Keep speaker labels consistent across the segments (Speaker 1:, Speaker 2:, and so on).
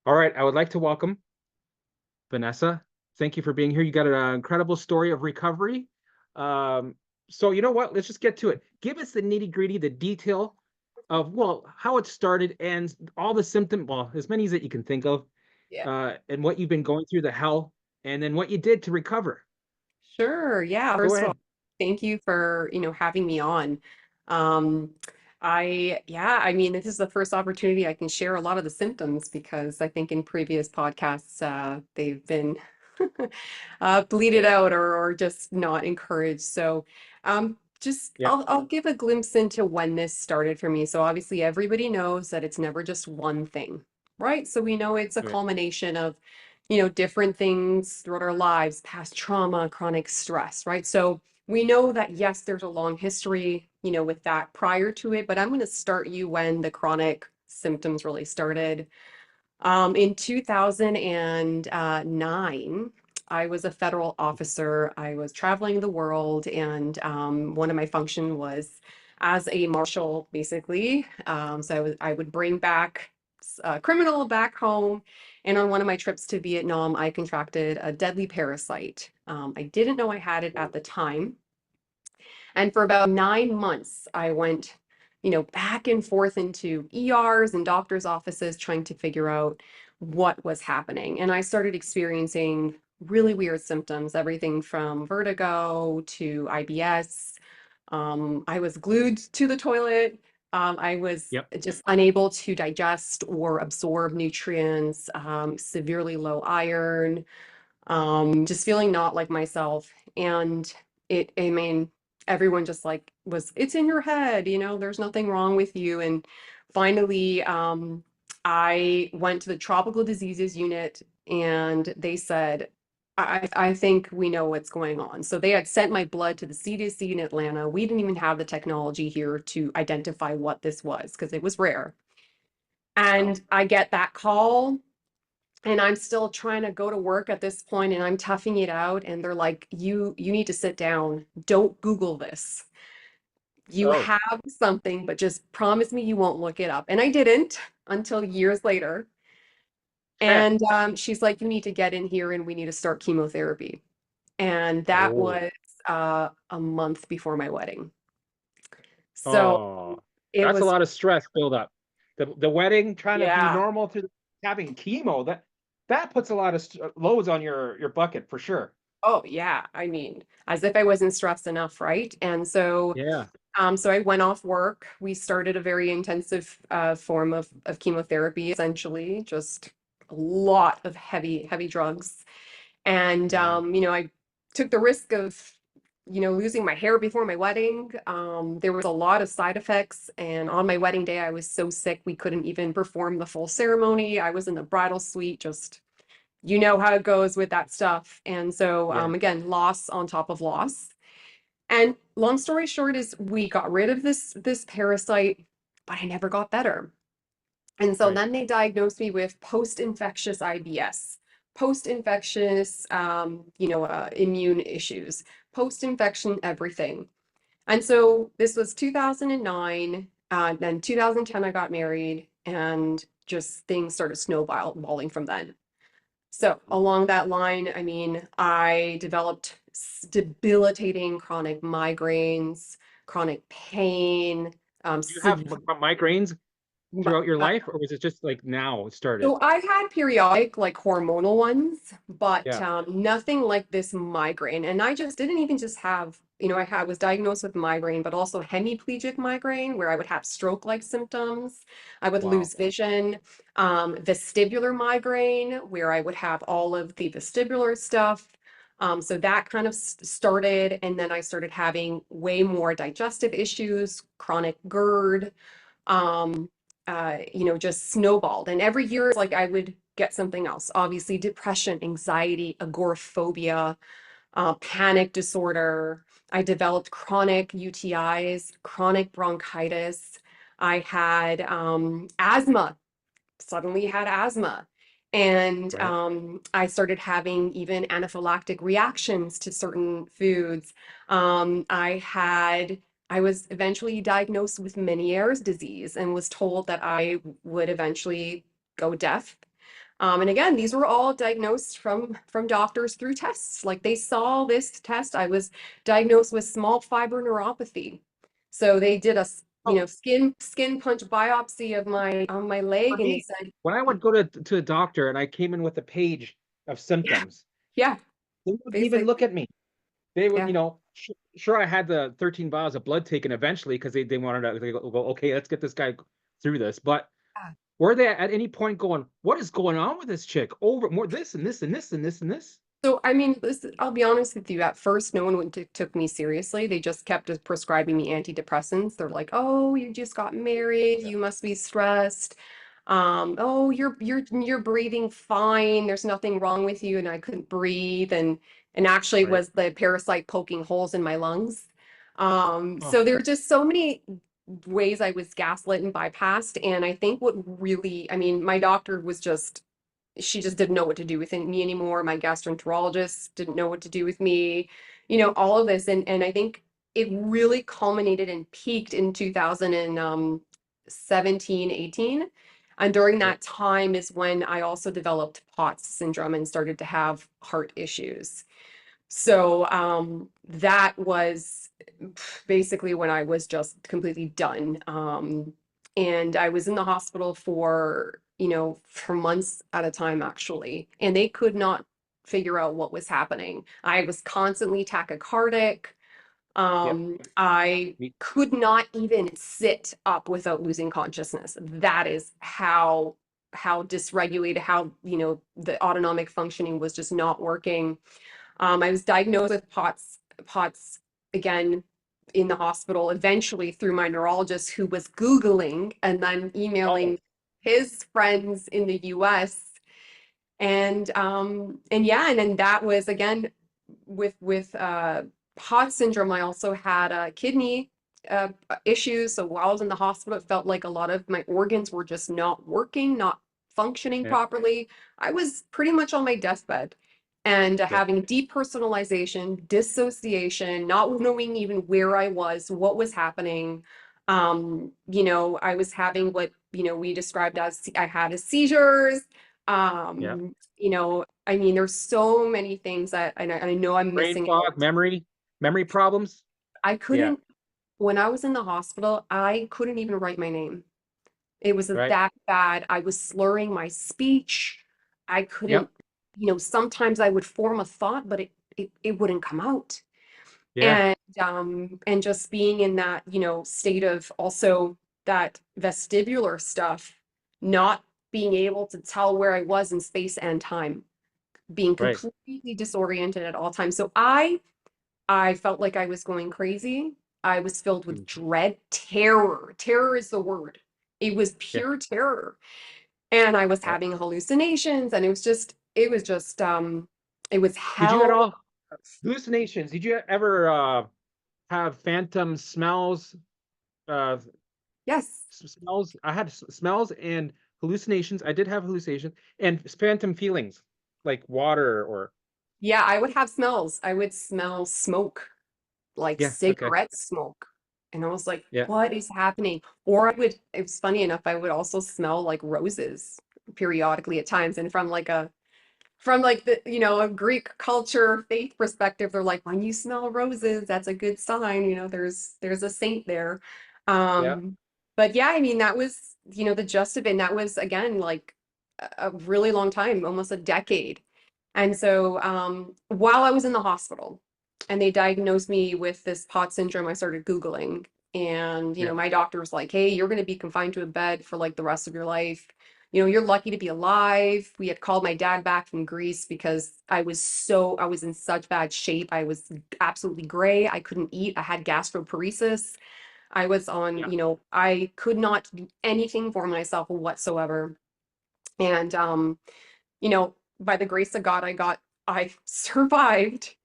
Speaker 1: All right, I would like to welcome Vanessa. Thank you for being here. You got an incredible story of recovery. Um, so you know what? Let's just get to it. Give us the nitty-gritty, the detail of, well, how it started and all the symptom, well, as many as that you can think of,
Speaker 2: Yeah.
Speaker 1: and what you've been going through, the hell, and then what you did to recover.
Speaker 2: Sure. Yeah.
Speaker 1: Go
Speaker 2: First of all,
Speaker 1: ahead.
Speaker 2: thank you for, having me on. Um, I mean, this is the first opportunity I can share a lot of the symptoms because I think in previous podcasts, they've been bleeded out or just not encouraged. So, just
Speaker 1: Yeah,
Speaker 2: I'll give a glimpse into when this started for me. So obviously everybody knows that it's never just one thing, right? So we know it's a
Speaker 1: right.
Speaker 2: culmination of different things throughout our lives, past trauma, chronic stress, right? So we know that, yes, there's a long history, with that prior to it, but I'm going to start you when the chronic symptoms really started. In 2009, I was a federal officer. I was traveling the world, and one of my function was as a marshal, basically. So I would bring back a criminal back home. And on one of my trips to Vietnam, I contracted a deadly parasite. I didn't know I had it at the time. And for about 9 months, I went, back and forth into ERs and doctors' offices trying to figure out what was happening. And I started experiencing really weird symptoms, everything from vertigo to IBS. I was glued to the toilet. I was
Speaker 1: Yep.
Speaker 2: just unable to digest or absorb nutrients, severely low iron, just feeling not like myself. And I mean, everyone just like it's in your head, there's nothing wrong with you. And finally, I went to the tropical diseases unit and they said, I think we know what's going on. So they had sent my blood to the CDC in Atlanta. We didn't even have the technology here to identify what this was because it was rare.
Speaker 1: Wow.
Speaker 2: And I get that call and I'm still trying to go to work at this point and I'm toughing it out and they're like, you need to sit down. Don't Google this. You
Speaker 1: Oh,
Speaker 2: have something, but just promise me you won't look it up. And I didn't until years later.
Speaker 1: eh.
Speaker 2: And she's like, you need to get in here and we need to start chemotherapy. And that
Speaker 1: Oh,
Speaker 2: was a month before my wedding. So
Speaker 1: oh,
Speaker 2: it
Speaker 1: that's a
Speaker 2: was,
Speaker 1: lot of stress build up. The wedding, trying to be
Speaker 2: yeah.
Speaker 1: normal through having chemo, that puts a lot of loads on your bucket for sure.
Speaker 2: Oh, yeah. I mean, as if I wasn't stressed enough, right? And so
Speaker 1: Yeah.
Speaker 2: So I went off work. We started a very intensive form of chemotherapy, essentially, just a lot of heavy, heavy drugs. And
Speaker 1: Yeah.
Speaker 2: I took the risk of, losing my hair before my wedding. There was a lot of side effects, and on my wedding day, I was so sick we couldn't even perform the full ceremony. I was in the bridal suite, just you know how it goes with that stuff. And so
Speaker 1: Yeah.
Speaker 2: again, loss on top of loss. And long story short is we got rid of this parasite, but I never got better. And so
Speaker 1: Right.
Speaker 2: then they diagnosed me with post-infectious IBS, post-infectious immune issues, post-infection everything. And so this was 2009, then 2010 I got married and just things started snowballing from then. So along that line, I mean, I developed debilitating chronic migraines, chronic pain.
Speaker 1: Do you have migraines
Speaker 2: My-
Speaker 1: throughout your life, or was it just like now it started?
Speaker 2: so I had periodic, like hormonal ones, but
Speaker 1: Yeah.
Speaker 2: nothing like this migraine. And I just didn't even just have, I was diagnosed with migraine, but also hemiplegic migraine, where I would have stroke-like symptoms. I would
Speaker 1: Wow.
Speaker 2: lose vision. Vestibular migraine, where I would have all of the vestibular stuff. So that kind of started, and then I started having way more digestive issues, chronic GERD. Um, just snowballed. And every year, like I would get something else. Obviously, depression, anxiety, agoraphobia, panic disorder. I developed chronic UTIs, chronic bronchitis. I had asthma, suddenly had asthma. And
Speaker 1: Right.
Speaker 2: I started having even anaphylactic reactions to certain foods. I was eventually diagnosed with Meniere's disease and was told that I would eventually go deaf. And again, these were all diagnosed from doctors through tests. Like they saw this test. I was diagnosed with small fiber neuropathy. So they did a
Speaker 1: Oh,
Speaker 2: skin punch biopsy of my on my
Speaker 1: for
Speaker 2: leg, and they
Speaker 1: me,
Speaker 2: said,
Speaker 1: when I would go to a doctor and I came in with a page of
Speaker 2: yeah,
Speaker 1: symptoms,
Speaker 2: yeah,
Speaker 1: they wouldn't even look
Speaker 2: basically,
Speaker 1: at me. They would,
Speaker 2: yeah.
Speaker 1: sure, I had the 13 vials of blood taken eventually because they wanted to they go, okay, let's get this guy through this. But were they at any point going, what is going on with this chick? Over more this and this and this and this and this?
Speaker 2: So, I mean, I'll be honest with you. At first, no one took me seriously. They just kept prescribing me antidepressants. They're like, "Oh, you just got married.
Speaker 1: Yeah,
Speaker 2: You must be stressed. Oh, you're breathing fine. There's nothing wrong with you." And I couldn't breathe, and actually, it
Speaker 1: right.
Speaker 2: was the parasite poking holes in my lungs.
Speaker 1: Oh,
Speaker 2: So there were just so many ways I was gaslit and bypassed. And I think what really, I mean, my doctor was just she just didn't know what to do with me anymore. My gastroenterologist didn't know what to do with me, all of this. And I think it really culminated and peaked in 2017, 18. And during
Speaker 1: yeah,
Speaker 2: that time is when I also developed POTS syndrome and started to have heart issues. So that was basically when I was just completely done. And I was in the hospital for months at a time, actually. And they could not figure out what was happening. I was constantly tachycardic.
Speaker 1: yeah.
Speaker 2: I
Speaker 1: Me,
Speaker 2: could not even sit up without losing consciousness. That is how dysregulated, how, the autonomic functioning was just not working. I was diagnosed with POTS again in the hospital, eventually through my neurologist who was Googling and then
Speaker 1: oh,
Speaker 2: emailing his friends in the US. And yeah, and then that was again with POTS syndrome. I also had kidney uh, issues. So while I was in the hospital, it felt like a lot of my organs were just not working, not functioning
Speaker 1: yeah,
Speaker 2: properly. I was pretty much on my deathbed and
Speaker 1: yeah,
Speaker 2: having depersonalization, dissociation, not knowing even where I was, what was happening. I was having what, we described as I had a seizures.
Speaker 1: yeah.
Speaker 2: I mean, there's so many things that I know I'm
Speaker 1: Brain
Speaker 2: missing
Speaker 1: fog,
Speaker 2: out.
Speaker 1: memory problems.
Speaker 2: I
Speaker 1: Yeah,
Speaker 2: couldn't, when I was in the hospital, I couldn't even write my name. It was
Speaker 1: right.
Speaker 2: that bad. I was slurring my speech. I couldn't,
Speaker 1: Yep.
Speaker 2: sometimes I would form a thought, but it wouldn't come out.
Speaker 1: Yeah,
Speaker 2: And just being in that, state of also that vestibular stuff, not being able to tell where I was in space and time, being
Speaker 1: right.
Speaker 2: completely disoriented at all times. So I felt like I was going crazy. I was filled with
Speaker 1: Mm,
Speaker 2: dread, terror. Terror is the word. It was
Speaker 1: yeah,
Speaker 2: pure terror. And I was
Speaker 1: yeah.
Speaker 2: having hallucinations, and it was
Speaker 1: Did you at
Speaker 2: hell.
Speaker 1: all hallucinations? Did you ever have phantom smells? Uh,
Speaker 2: Yes.
Speaker 1: smells. I had smells and hallucinations. I did have hallucinations and phantom feelings, like water or
Speaker 2: Yeah, I would have smells. I would smell smoke, like
Speaker 1: yeah. Okay.
Speaker 2: cigarette smoke. And I was like,
Speaker 1: Yeah.
Speaker 2: what is happening? Or it was funny enough, I would also smell like roses periodically at times. And from the, a Greek culture faith perspective, they're like, when you smell roses, that's a good sign, there's a saint there.
Speaker 1: Yeah.
Speaker 2: But yeah, I mean, that was, the gist of it. And that was again like a really long time, almost a decade. And so while I was in the hospital and they diagnosed me with this POTS syndrome, I started Googling. And,
Speaker 1: Yeah.
Speaker 2: my doctor was like, hey, you're going to be confined to a bed for like the rest of your life. You're lucky to be alive. We had called my dad back from Greece because I was in such bad shape. I was absolutely gray. I couldn't eat. I had gastroparesis. I was on,
Speaker 1: Yeah.
Speaker 2: I could not do anything for myself whatsoever. And, by the grace of God, I survived.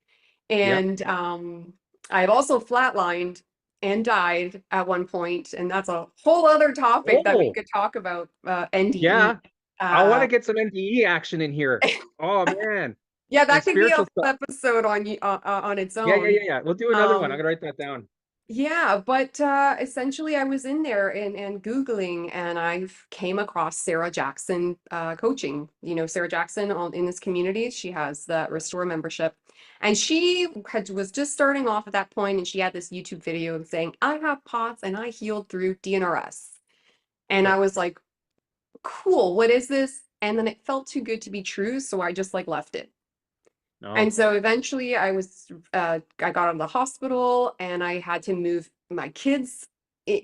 Speaker 1: Yeah.
Speaker 2: And I've also flatlined and died at one point, and that's a whole other topic that we
Speaker 1: Oh,
Speaker 2: could talk about, NDE.
Speaker 1: yeah. I want to
Speaker 2: Uh,
Speaker 1: get some NDE action in here. Oh man.
Speaker 2: yeah,
Speaker 1: And
Speaker 2: that could be a
Speaker 1: spiritual
Speaker 2: whole
Speaker 1: stuff.
Speaker 2: episode on its
Speaker 1: Yeah, yeah,
Speaker 2: own.
Speaker 1: yeah, yeah. We'll do another one. I'm
Speaker 2: Um,
Speaker 1: gonna write that down.
Speaker 2: Yeah, but essentially I was in there and Googling and I came across Sarah Jackson coaching. You know, Sarah Jackson in this community, she has the Restore membership. And was just starting off at that point and she had this YouTube video of saying, I have POTS and I healed through DNRS. And I
Speaker 1: Yep.
Speaker 2: was like, cool, what is this? And then it felt too good to be true, so I just like left it. And
Speaker 1: No.
Speaker 2: so eventually I got out of the hospital and I had to move my kids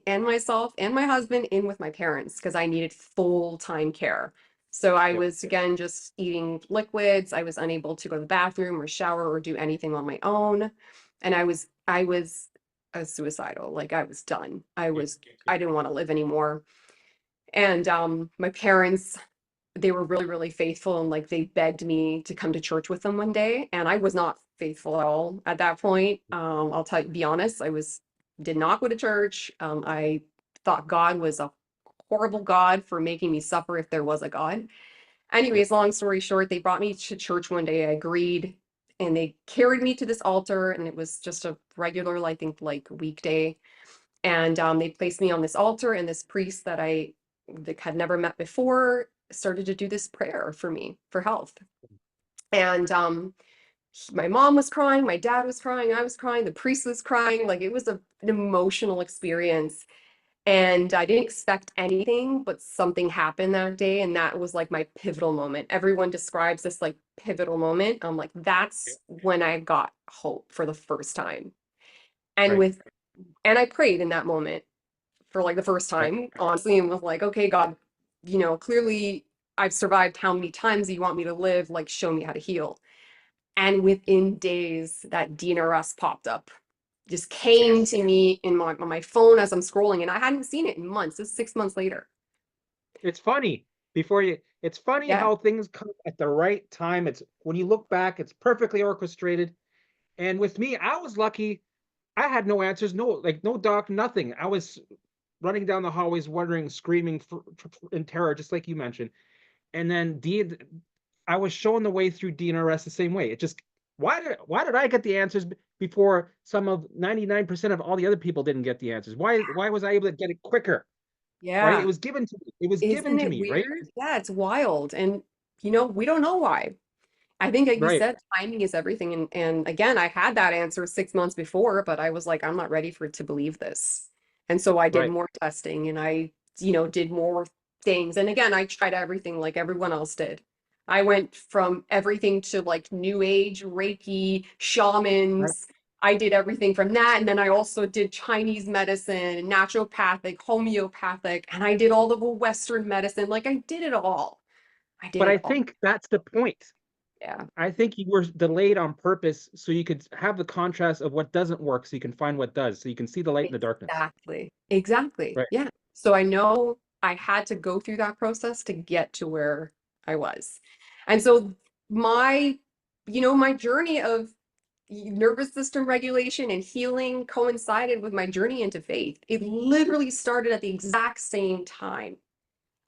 Speaker 2: and myself and my husband in with my parents because I needed full-time care. So I
Speaker 1: Yep.
Speaker 2: was again just eating liquids. I was unable to go to the bathroom or shower or do anything on my own. And I was suicidal. Like I was done.
Speaker 1: Yep.
Speaker 2: I didn't want to live anymore. And my parents, they were really, really faithful and like they begged me to come to church with them one day. And I was not faithful at all at that point. I'll be honest, did not go to church. I thought God was a horrible God for making me suffer if there was a God.
Speaker 1: Yep.
Speaker 2: Anyways, long story short, they brought me to church one day. I agreed and they carried me to this altar and it was just a regular, I think like weekday. And they placed me on this altar, and this priest that had never met before started to do this prayer for me for health. And my mom was crying, my dad was crying, I was crying, the priest was crying. Like it was an emotional experience. And I didn't expect anything, but something happened that day. And that was like my pivotal moment. Everyone describes this like pivotal moment. I'm like,
Speaker 1: Yep.
Speaker 2: that's when I got hope for the first time. And
Speaker 1: Right.
Speaker 2: with, and I prayed in that moment for like the first
Speaker 1: Right.
Speaker 2: time, honestly, and was like, okay, God, clearly I've survived how many times do you want me to live? Like, show me how to heal. And within days, that DNRS popped up, just came
Speaker 1: Yes.
Speaker 2: to me on my phone as I'm scrolling, and I hadn't seen it in months. It's 6 months later.
Speaker 1: It's funny it's funny
Speaker 2: Yeah.
Speaker 1: how things come at the right time. It's when you look back, it's perfectly orchestrated. And with me, I was lucky. I had no answers, no doc, nothing. I was running down the hallways, wondering, screaming in terror, just like you mentioned. And then I was shown the way through DNRS the same way. It just why did I get the answers before some of 99% of all the other people didn't get the answers? Why was I able to get it quicker? Right? It
Speaker 2: Yeah.
Speaker 1: was given to me. It was given
Speaker 2: Isn't
Speaker 1: to
Speaker 2: it
Speaker 1: me, right?
Speaker 2: weird? Yeah, it's wild. And, we don't know why. I think, like you
Speaker 1: Right,
Speaker 2: said, timing is everything. And again, I had that answer 6 months before, but I was like, I'm not ready for to believe this. And so I did
Speaker 1: right.
Speaker 2: more testing and did more things. And again, I tried everything like everyone else did. I went from everything to like new age, Reiki,
Speaker 1: Right.
Speaker 2: shamans. I did everything from that. And then I also did Chinese medicine, naturopathic, homeopathic, and I did all the Western medicine. Like I did it all. I did
Speaker 1: But
Speaker 2: it
Speaker 1: I
Speaker 2: all.
Speaker 1: think that's the point.
Speaker 2: Yeah.
Speaker 1: I think you were delayed on purpose so you could have the contrast of what doesn't work so you can find what does, so you can see the light in the darkness.
Speaker 2: Exactly. Exactly.
Speaker 1: Right.
Speaker 2: Yeah. So I know I had to go through that process to get to where I was. And so my, my journey of nervous system regulation and healing coincided with my journey into faith. It literally started at the exact same time.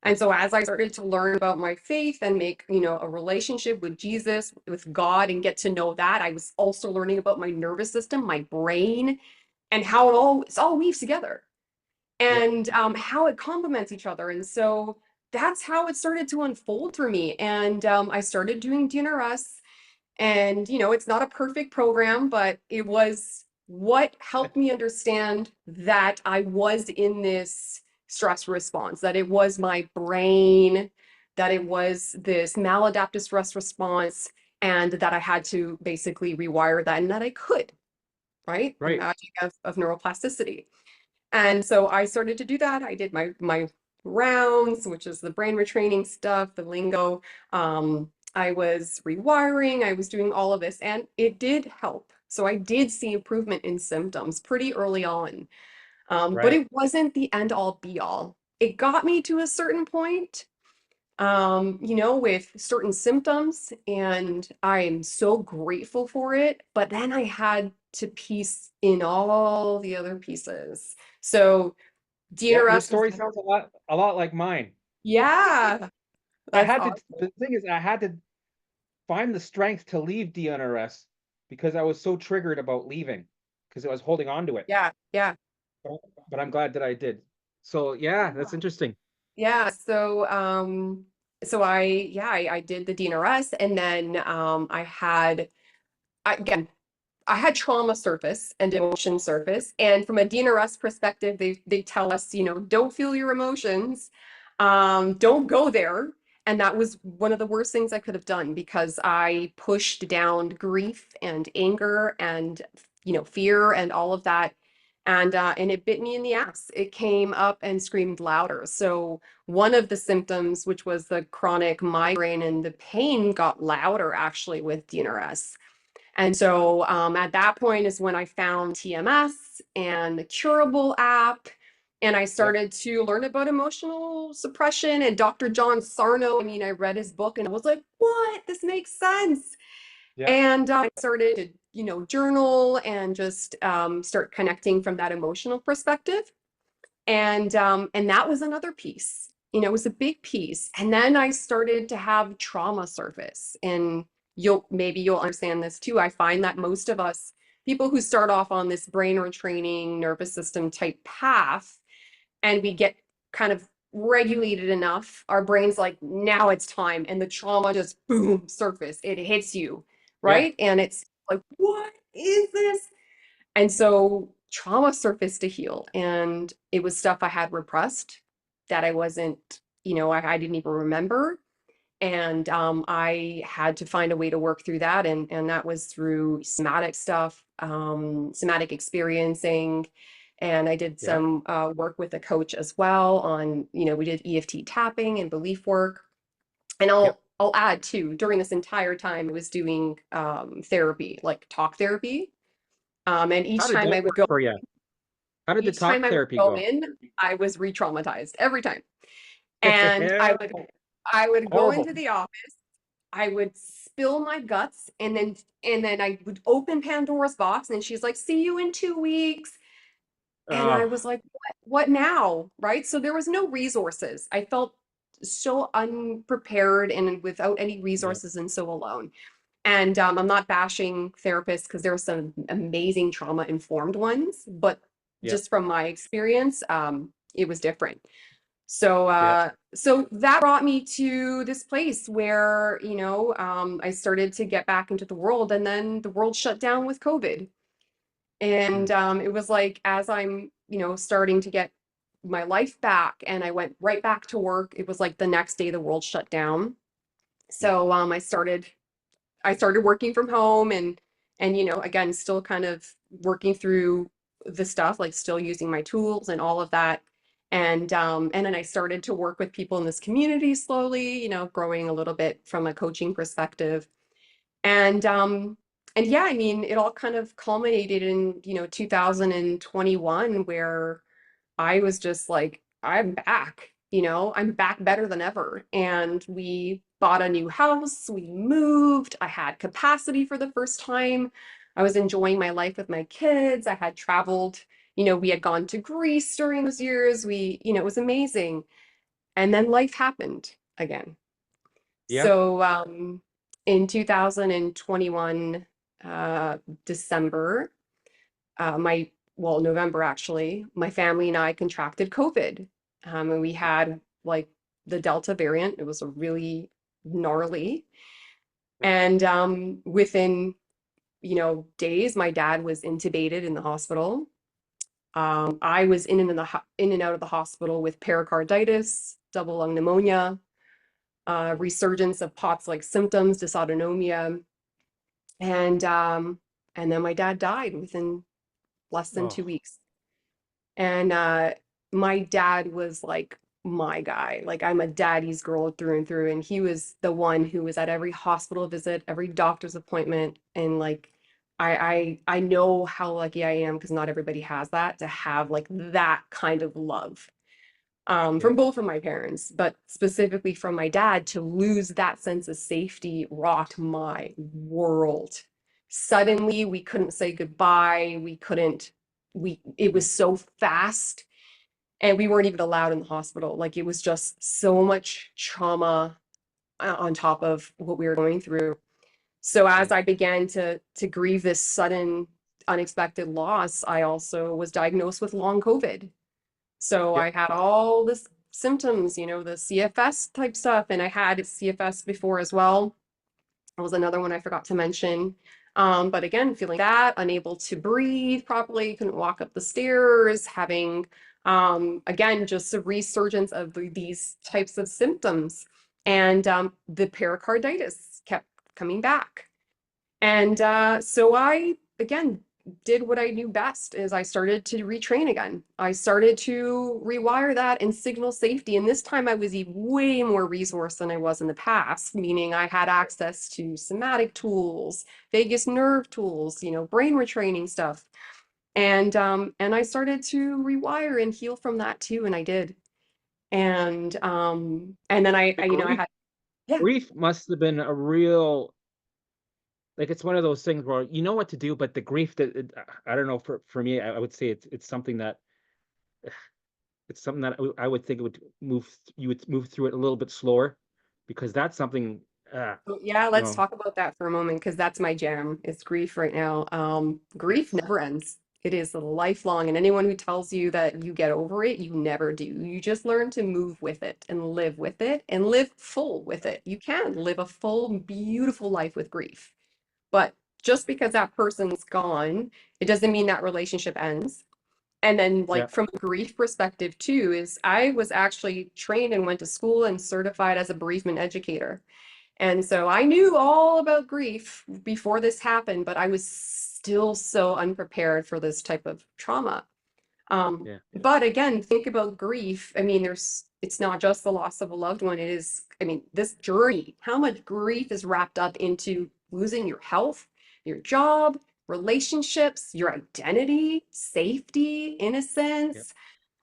Speaker 2: And
Speaker 1: Yep.
Speaker 2: so as I started to learn about my faith and make, a relationship with Jesus, with God, and get to know that, I was also learning about my nervous system, my brain, and how it's all weaves together
Speaker 1: Yep.
Speaker 2: and how it complements each other. And so that's how it started to unfold for me. And I started doing DNRS, and it's not a perfect program, but it was what helped me understand that I was in this stress response, that it was my brain, that it was this maladaptive stress response, and that I had to basically rewire that, and that I could, right? The
Speaker 1: Right.
Speaker 2: magic of neuroplasticity. And so I started to do that. I did my rounds, which is the brain retraining stuff, the lingo. I was rewiring, I was doing all of this, and it did help. So I did see improvement in symptoms pretty early on. But
Speaker 1: Right.
Speaker 2: it wasn't the end all be all. It got me to a certain point, with certain symptoms, and I'm so grateful for it. But then I had to piece in all the other pieces. So
Speaker 1: Yep. Your
Speaker 2: DNRS was,
Speaker 1: story sounds a lot like mine.
Speaker 2: yeah,
Speaker 1: I
Speaker 2: that's
Speaker 1: had to
Speaker 2: awesome.
Speaker 1: the thing is I had to find the strength to leave DNRS because I was so triggered about leaving. because I was holding on to it.
Speaker 2: Yeah. Yeah.
Speaker 1: But I'm glad that I did. So yeah, that's interesting.
Speaker 2: Yeah. So I did the DNRS, and then again, I had trauma surface and emotion surface. And from a DNRS perspective, they tell us, don't feel your emotions, don't go there. And that was one of the worst things I could have done, because I pushed down grief and anger and fear and all of that. And it bit me in the ass. It came up and screamed louder. So one of the symptoms, which was the chronic migraine, and the pain got louder actually with DNRS. And so at that point is when I found TMS and the Curable app. And I
Speaker 1: Yep.
Speaker 2: started to learn about emotional suppression and Dr. John Sarno. I mean, I read his book and I was like, what? This makes sense.
Speaker 1: Yeah.
Speaker 2: And I started to, journal and just start connecting from that emotional perspective. And that was another piece. It was a big piece. And then I started to have trauma surface. And you'll understand this too. I find that most of us, people who start off on this brain retraining nervous system type path, and we get kind of regulated enough, our brain's like, now it's time. And the trauma just boom, surface. It hits you,
Speaker 1: Yeah.
Speaker 2: right? And it's like, what is this? And so trauma surfaced to heal. And it was stuff I had repressed that I wasn't, I didn't even remember. And I had to find a way to work through that. And that was through somatic stuff, somatic experiencing. And I did
Speaker 1: Yeah.
Speaker 2: some work with a coach as well on, we did EFT tapping and belief work. And
Speaker 1: Yep.
Speaker 2: I'll add too, during this entire time, I was doing therapy, like talk therapy. And
Speaker 1: How
Speaker 2: each
Speaker 1: did
Speaker 2: time
Speaker 1: that
Speaker 2: I would
Speaker 1: work
Speaker 2: go,
Speaker 1: for you? How did the
Speaker 2: each time
Speaker 1: talk
Speaker 2: I would
Speaker 1: therapy
Speaker 2: go
Speaker 1: go?
Speaker 2: in, I was re-traumatized every time. And I would go into
Speaker 1: Horrible.
Speaker 2: the office, I would spill my guts, and then I would open Pandora's box, and she's like, "See you in 2 weeks." And I
Speaker 1: Oh,
Speaker 2: was like, what now? Right? So there was no resources. I felt so unprepared and without any
Speaker 1: yeah.
Speaker 2: resources and so alone. And I'm not bashing therapists, because there are some amazing trauma informed ones, but
Speaker 1: Yep.
Speaker 2: just from my experience, it was different. So,
Speaker 1: Yeah.
Speaker 2: so that brought me to this place where, I started to get back into the world, and then the world shut down with COVID.
Speaker 1: Mm.
Speaker 2: And it was like, as I'm, starting to get my life back, and I went right back to work, it was like the next day the world shut down.
Speaker 1: Mm.
Speaker 2: So I started working from home, and again, still kind of working through the stuff, like still using my tools and all of that. And then I started to work with people in this community slowly, growing a little bit from a coaching perspective. And yeah, I mean, it all kind of culminated in 2021, where I was just like, I'm back, I'm back better than ever. And we bought a new house, we moved, I had capacity for the first time. I was enjoying my life with my kids. I had traveled, we had gone to Greece during those years. It was amazing. And then life happened again.
Speaker 1: Yeah.
Speaker 2: So in 2021, December, November actually, my family and I contracted COVID. And we had like the Delta variant. It was a really gnarly. And within, days, my dad was intubated in the hospital. I was in and out of the hospital with pericarditis, double lung pneumonia, resurgence of POTS-like symptoms, dysautonomia, and um, and then my dad died within less than
Speaker 1: Oh,
Speaker 2: 2 weeks. And my dad was like my guy. Like, I'm a daddy's girl through and through, and he was the one who was at every hospital visit, every doctor's appointment, and like I know how lucky I am, because not everybody has that, to have like that kind of love
Speaker 1: yeah.
Speaker 2: from both of my parents, but specifically from my dad. To lose that sense of safety rocked my world. Suddenly, we couldn't say goodbye. It
Speaker 1: Mm.
Speaker 2: was so fast, and we weren't even allowed in the hospital. Like, it was just so much trauma on top of what we were going through. So as
Speaker 1: Mm.
Speaker 2: I began to grieve this sudden unexpected loss, I also was diagnosed with long COVID. So
Speaker 1: Yep.
Speaker 2: I had all this symptoms, you know, the CFS type stuff, and I had CFS before as well. That was another one I forgot to mention. But again, feeling that, unable to breathe properly, couldn't walk up the stairs, having, again, just a resurgence of these types of symptoms. And the pericarditis kept coming back. And so I, again, did what I knew best is I started to retrain again. I started to rewire that and signal safety. And this time I was way more resourced than I was in the past, meaning I had access to somatic tools, vagus nerve tools, you know, brain retraining stuff. And I started to rewire and heal from that too. And I did. And then
Speaker 1: The
Speaker 2: you know, I
Speaker 1: grief
Speaker 2: had, yeah.
Speaker 1: grief must have been a real, like, it's one of those things where you know what to do, but the grief that I don't know, for me, I would say it's something that it's something that I would think it would you would move through it a little bit slower, because that's something
Speaker 2: So, yeah,
Speaker 1: you
Speaker 2: let's
Speaker 1: know.
Speaker 2: talk about that for a moment because that's my jam. It's grief right now. Grief
Speaker 1: Yes.
Speaker 2: never ends. It is lifelong, and anyone who tells you that you get over it, you never do. You just learn to move with it and live full with it. You can live a full, beautiful life with grief. But just because that person's gone, it doesn't mean that relationship ends. And then,
Speaker 1: Yeah.
Speaker 2: like, from a grief perspective, too, is I was actually trained and went to school and certified as a bereavement educator. And so I knew all about grief before this happened, but I was still so unprepared for this type of trauma.
Speaker 1: Yeah.
Speaker 2: But again, think about grief. I mean, it's not just the loss of a loved one. It is, I mean, this journey, how much grief is wrapped up into losing your health, your job, relationships, your identity, safety,
Speaker 1: Yep.
Speaker 2: innocence.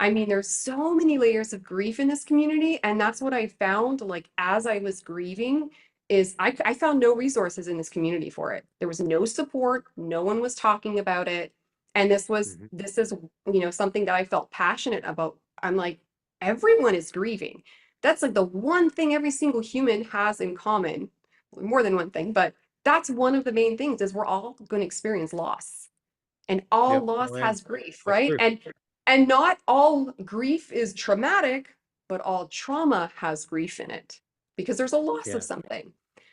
Speaker 2: I mean, there's so many layers of grief in this community. And that's what I found, like, as I was grieving, is I found no resources in this community for it. There was no support. No one was talking about it. And
Speaker 1: Hmm.
Speaker 2: this is, you know, something that I felt passionate about. I'm like, everyone is grieving. That's like the one thing every single human has in common, more than one thing, but that's one of the main things is we're all going to experience loss. And all
Speaker 1: Yep.
Speaker 2: loss
Speaker 1: Oh, yeah.
Speaker 2: has grief,
Speaker 1: That's
Speaker 2: right?
Speaker 1: true.
Speaker 2: And not all grief is traumatic, but all trauma has grief in it because there's a loss of
Speaker 1: Yeah.
Speaker 2: something.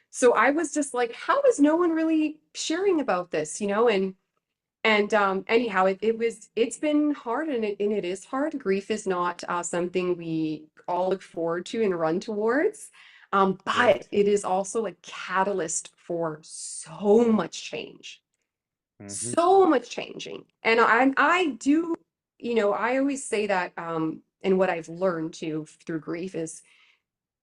Speaker 2: So I was just like, how is no one really sharing about this, you know? And anyhow, it's been hard and it is hard. Grief is not something we all look forward to and run towards. But
Speaker 1: Right.
Speaker 2: it is also a catalyst for so much change.
Speaker 1: Hmm.
Speaker 2: So much changing. And I do, you know, I always say that and what I've learned too through grief is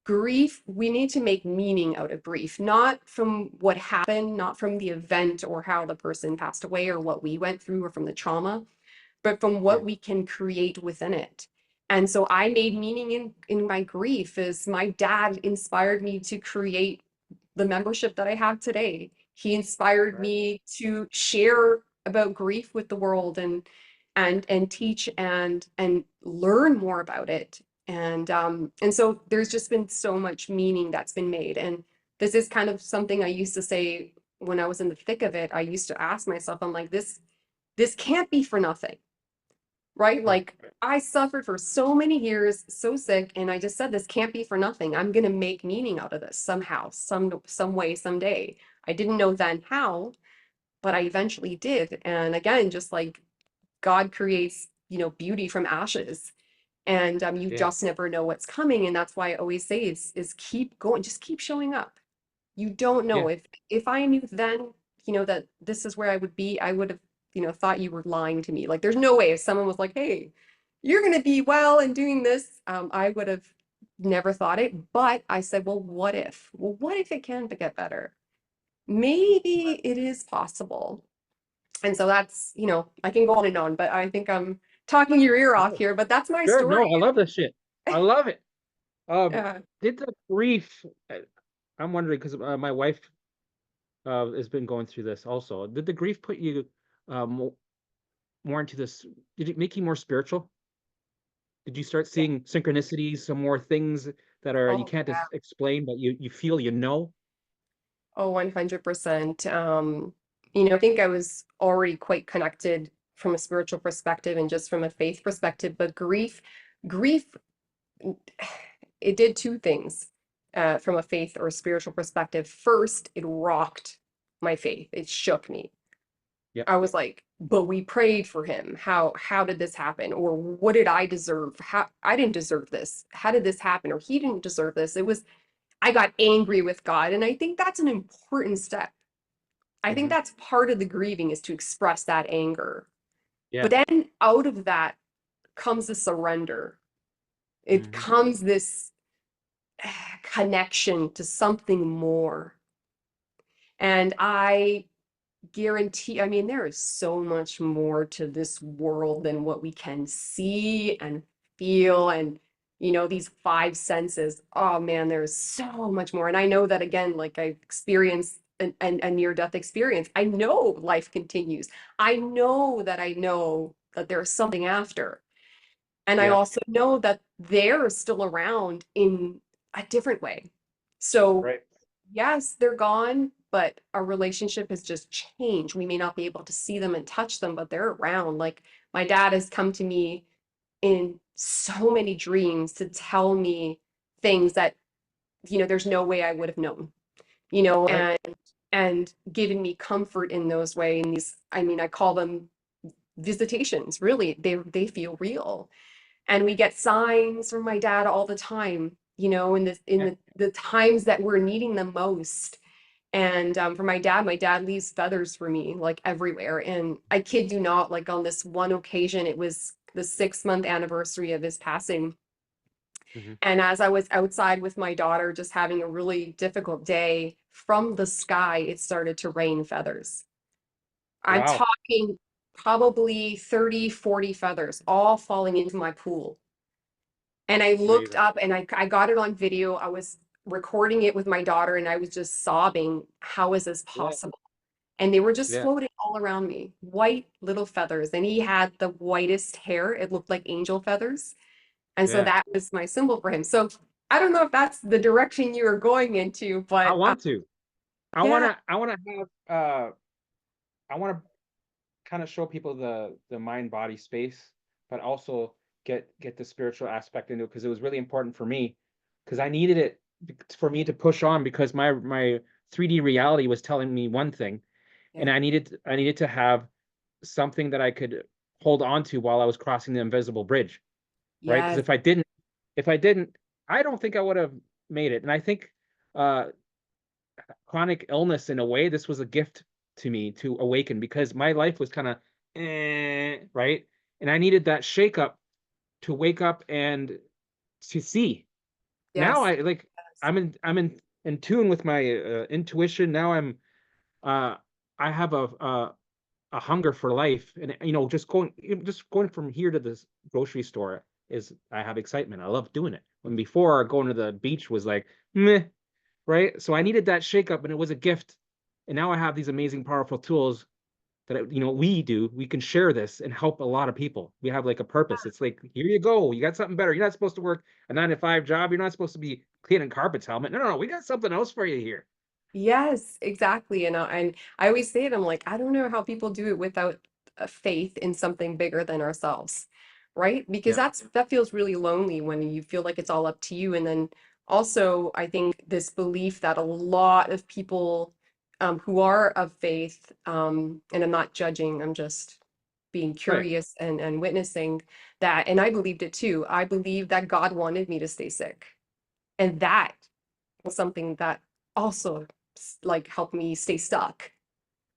Speaker 2: grief, we need to make meaning out of grief, not from what happened, not from the event or how the person passed away or what we went through or from the trauma, but from
Speaker 1: Yeah.
Speaker 2: what we can create within it. And so I made meaning in my grief as my dad inspired me to create the membership that I have today. He inspired
Speaker 1: Right.
Speaker 2: me to share about grief with the world and teach and learn more about it. And so there's just been so much meaning that's been made. And this is kind of something I used to say when I was in the thick of it. I used to ask myself, I'm like, this can't be for nothing, right?
Speaker 1: Right.
Speaker 2: Like I suffered for so many years, so sick, and I just said this can't be for nothing. I'm gonna make meaning out of this somehow, some way, someday. I didn't know then how, but I eventually did. And again, just like God creates, you know, beauty from ashes. And you
Speaker 1: Yeah.
Speaker 2: just never know what's coming. And that's why I always say is keep going, just keep showing up. You don't know
Speaker 1: Yeah.
Speaker 2: if I knew then, you know, that this is where I would be, I would have, you know, thought you were lying to me. Like there's no way if someone was like, hey, you're gonna be well and doing this, I would have never thought it. But I said, well, what if? Well, what if it can get better? Maybe it is possible. And so that's, you know, I can go on and on, but I think I'm talking your ear off
Speaker 1: No.
Speaker 2: here, but that's my
Speaker 1: Sure. No,
Speaker 2: story.
Speaker 1: I love this shit. I love it.
Speaker 2: Yeah.
Speaker 1: Did the grief? I'm wondering because my wife has been going through this also. Did the grief put you more into this? Did it make you more spiritual? Did you start
Speaker 2: Yeah.
Speaker 1: seeing synchronicities, some more things that are you
Speaker 2: Oh,
Speaker 1: can't
Speaker 2: yeah.
Speaker 1: explain, but you feel, you know?
Speaker 2: Oh, 100%. I think I was already quite connected from a spiritual perspective and just from a faith perspective, but grief, it did two things from a faith or a spiritual perspective. First, it rocked my faith. It shook me.
Speaker 1: Yep.
Speaker 2: I was like, but we prayed for him. How did this happen? Or what did I deserve? How I didn't deserve this. How did this happen? Or he didn't deserve this. I got angry with God. And I think that's an important step. I think
Speaker 1: Hmm.
Speaker 2: that's part of the grieving is to express that anger.
Speaker 1: Yeah.
Speaker 2: But then out of that comes a surrender. It
Speaker 1: Hmm.
Speaker 2: comes this connection to something more. And I guarantee, I mean, there is so much more to this world than what we can see and feel and these five senses. Oh man, there's so much more. And I know that again, like I experienced a near-death experience. I know life continues. I know that there's something after. And I
Speaker 1: Yeah.
Speaker 2: also know that they're still around in a different way. So
Speaker 1: Right.
Speaker 2: yes, they're gone, but our relationship has just changed. We may not be able to see them and touch them, but they're around. Like my dad has come to me in so many dreams to tell me things that, there's no way I would have known,
Speaker 1: Right.
Speaker 2: and given me comfort in those ways. And these, I mean, I call them visitations, really. They feel real. And we get signs from my dad all the time, in
Speaker 1: Yeah.
Speaker 2: the times that we're needing them most. And for my dad leaves feathers for me like everywhere. And I kid you not, like on this one occasion, it was the 6-month anniversary of his passing.
Speaker 1: Hmm.
Speaker 2: And as I was outside with my daughter, just having a really difficult day, from the sky, it started to rain feathers. I'm
Speaker 1: Wow.
Speaker 2: talking probably 30, 40 feathers, all falling into my pool. And I looked
Speaker 1: Amazing.
Speaker 2: up and I got it on video. I was recording it with my daughter and I was just sobbing. How is this
Speaker 1: Yeah.
Speaker 2: possible? And they were just
Speaker 1: Yeah.
Speaker 2: floating all around me, white little feathers. And he had the whitest hair. It looked like angel feathers. And so
Speaker 1: Yeah.
Speaker 2: that was my symbol for him. So I don't know if that's the direction you are going into,
Speaker 1: I
Speaker 2: but
Speaker 1: want to. I
Speaker 2: yeah,
Speaker 1: wanna. I wanna have. I wanna kind of show people the mind body space, but also get the spiritual aspect into it because it was really important for me because I needed it for me to push on because my 3D reality was telling me one thing, and
Speaker 2: yeah,
Speaker 1: I needed to have something that I could hold on to while I was crossing the invisible bridge, right? Because
Speaker 2: yes,
Speaker 1: if I didn't, I don't think I would have made it. And I think uh chronic illness in a way, this was a gift to me to awaken because my life was kind of right? And I needed that shake up to wake up and to see. Now
Speaker 2: yes,
Speaker 1: I like
Speaker 2: yes,
Speaker 1: in tune with my intuition. Now uh I have a hunger for life and just going from here to this grocery store is I have excitement. I love doing it. When before going to the beach was like meh, right? So I needed that shakeup, and it was a gift. And now I have these amazing, powerful tools that we do. We can share this and help a lot of people. We have like a purpose. It's like here you go. You got something better. You're not supposed to work a 9 to 5 job. You're not supposed to be cleaning carpets, helmet. No, no, no. We got something else for you here.
Speaker 2: yes, exactly. And I always say it, I'm like, I don't know how people do it without a faith in something bigger than ourselves, right? Because
Speaker 1: Yeah,
Speaker 2: that feels really lonely when you feel like it's all up to you. And then also, I think this belief that a lot of people who are of faith, and I'm not judging, I'm just being
Speaker 1: right.
Speaker 2: curious and witnessing that. And I believed it too. I believed that God wanted me to stay sick. And that was something that also like helped me stay stuck,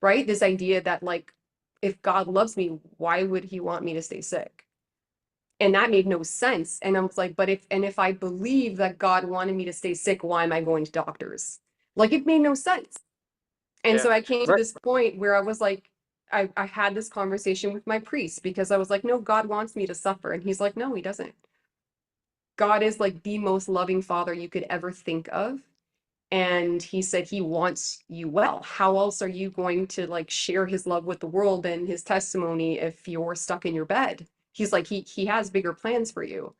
Speaker 2: right? This idea that like if God loves me, why would he want me to stay sick? And that made no sense. And I was like, but if I believe that God wanted me to stay sick, why am I going to doctors? Like it made no sense. And
Speaker 1: Yeah,
Speaker 2: so I came to
Speaker 1: right.
Speaker 2: this point where I was like, I had this conversation with my priest because I was like, no, God wants me to suffer. And he's like, no, he doesn't. God is like the most loving father you could ever think of. And he said he wants you well. How else are you going to like share his love with the world and his testimony if you're stuck in your bed? He's like he has bigger plans for you.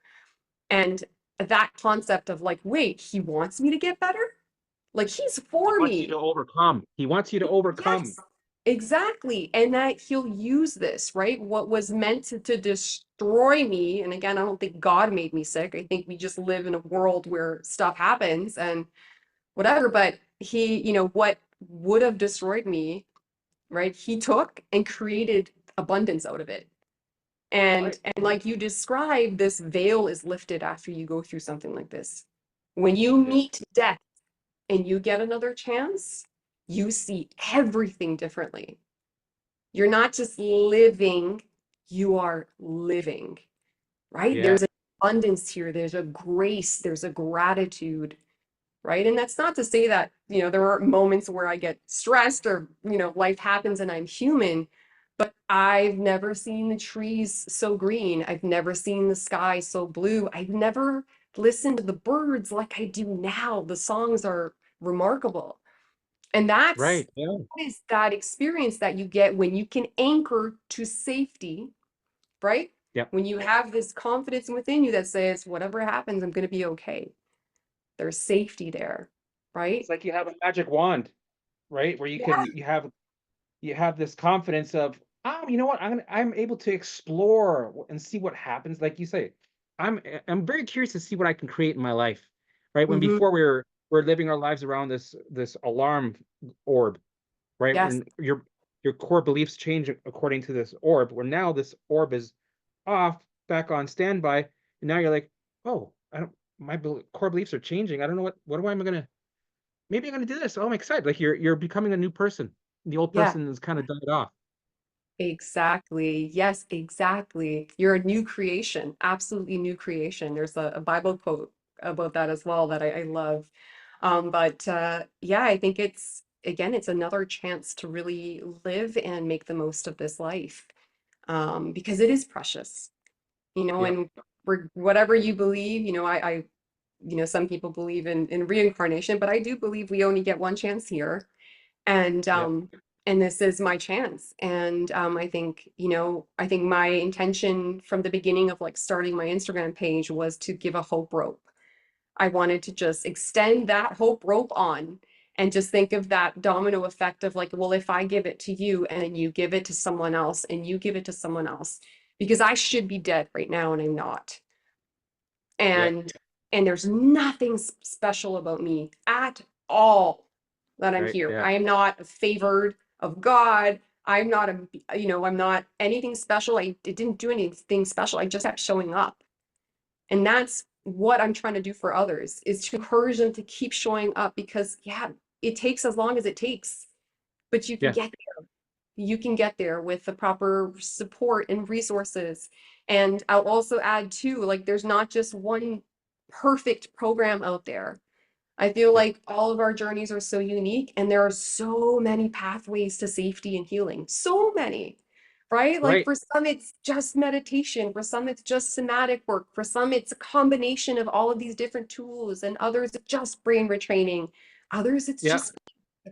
Speaker 2: And that concept of like, wait, he wants me to get better? Like he's
Speaker 1: He
Speaker 2: for
Speaker 1: wants you
Speaker 2: me.
Speaker 1: to overcome. He wants you to overcome.
Speaker 2: Yes. Exactly. And that he'll use this, right? What was meant to destroy me. And again, I don't think God made me sick. I think we just live in a world where stuff happens and whatever. But he, what would have destroyed me, right? He took and created abundance out of it. And
Speaker 1: Right.
Speaker 2: and like you described, this veil is lifted after you go through something like this. When you
Speaker 1: Yeah.
Speaker 2: meet death and you get another chance, you see everything differently. You're not just living, you are living, right?
Speaker 1: Yeah.
Speaker 2: There's an abundance here, there's a grace, there's a gratitude, right? And that's not to say that, there are moments where I get stressed or, life happens and I'm human, but I've never seen the trees so green. I've never seen the sky so blue. I've never listened to the birds like I do now. The songs are remarkable. And
Speaker 1: Right. Yeah.
Speaker 2: that is that experience that you get when you can anchor to safety, right?
Speaker 1: Yep.
Speaker 2: When you have this confidence within you that says, whatever happens, I'm going to be okay. There's safety there,
Speaker 1: It's
Speaker 2: right?
Speaker 1: like you have a magic wand, right? Where
Speaker 2: Yeah.
Speaker 1: you have this confidence of, oh, you know what? I'm able to explore and see what happens. Like you say, I'm very curious to see what I can create in my life, right? When
Speaker 2: Hmm.
Speaker 1: before we're living our lives around this alarm orb, right?
Speaker 2: Yes.
Speaker 1: When your core beliefs change according to this orb, where now this orb is off, back on standby, and now you're like, oh, I don't, core beliefs are changing. I don't know what am I gonna, maybe I'm gonna do this. Oh, I'm excited. Like you're becoming a new person. The old
Speaker 2: Yeah.
Speaker 1: person is kind of died off.
Speaker 2: Exactly. Yes, exactly. You're a new creation, absolutely new creation. There's a Bible quote about that as well that I love. But yeah, I think it's another chance to really live and make the most of this life, because it is precious,
Speaker 1: Yep.
Speaker 2: and whatever you believe, some people believe in reincarnation, but I do believe we only get one chance here. And
Speaker 1: Yep.
Speaker 2: this is my chance. And I think my intention from the beginning of like starting my Instagram page was to give a hope rope. I wanted to just extend that hope rope on and just think of that domino effect of like, well, if I give it to you and then you give it to someone else and you give it to someone else, because I should be dead right now and I'm not.
Speaker 1: Yep.
Speaker 2: And there's nothing special about me at all that I'm
Speaker 1: Right.
Speaker 2: here.
Speaker 1: Yeah.
Speaker 2: I am not favored of God. I'm not I'm not anything special. I didn't do anything special. I just kept showing up. And that's what I'm trying to do for others, is to encourage them to keep showing up, because yeah, it takes as long as it takes, but you can
Speaker 1: Yeah.
Speaker 2: get there with the proper support and resources. And I'll also add too, like there's not just one perfect program out there. I feel
Speaker 1: Yep.
Speaker 2: like all of our journeys are so unique and there are so many pathways to safety and healing. So many, right? Like
Speaker 1: Right.
Speaker 2: for some, it's just meditation. For some, it's just somatic work. For some, it's a combination of all of these different tools, and others, it's just brain retraining. Others, it's
Speaker 1: Yeah.
Speaker 2: just,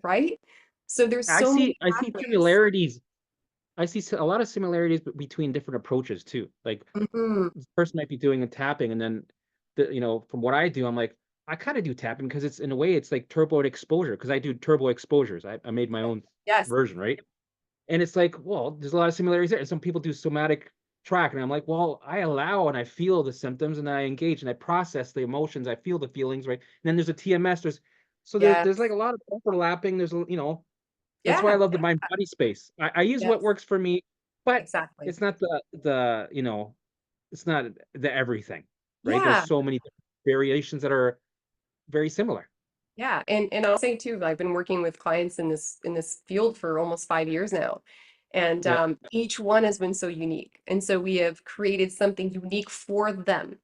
Speaker 2: right? So there's so many
Speaker 1: I see
Speaker 2: pathways.
Speaker 1: similarities. I see a lot of similarities between different approaches too. Like
Speaker 2: Mhm.
Speaker 1: this person might be doing a tapping, and then from what I do, I'm like, I kind of do tapping because it's in a way it's like turbo exposure because I do turbo exposures. I made my own
Speaker 2: Yes.
Speaker 1: version, right? And it's like, well, there's a lot of similarities there. And some people do somatic track, and I'm like, well, I allow and I feel the symptoms and I engage and I process the emotions, I feel the feelings, right? And then there's a TMS. There's like
Speaker 2: Yes.
Speaker 1: a lot of overlapping. That's why I
Speaker 2: Yeah.
Speaker 1: love the mind body space. I use what
Speaker 2: Yes.
Speaker 1: works for me, but
Speaker 2: Exactly.
Speaker 1: it's not it's not the everything, right? There's
Speaker 2: Yeah.
Speaker 1: so many variations that are very similar.
Speaker 2: Yeah. And I'll say too, I've been working with clients in this field for almost 5 years now. And
Speaker 1: Yep.
Speaker 2: each one has been so unique. And so we have created something unique for them,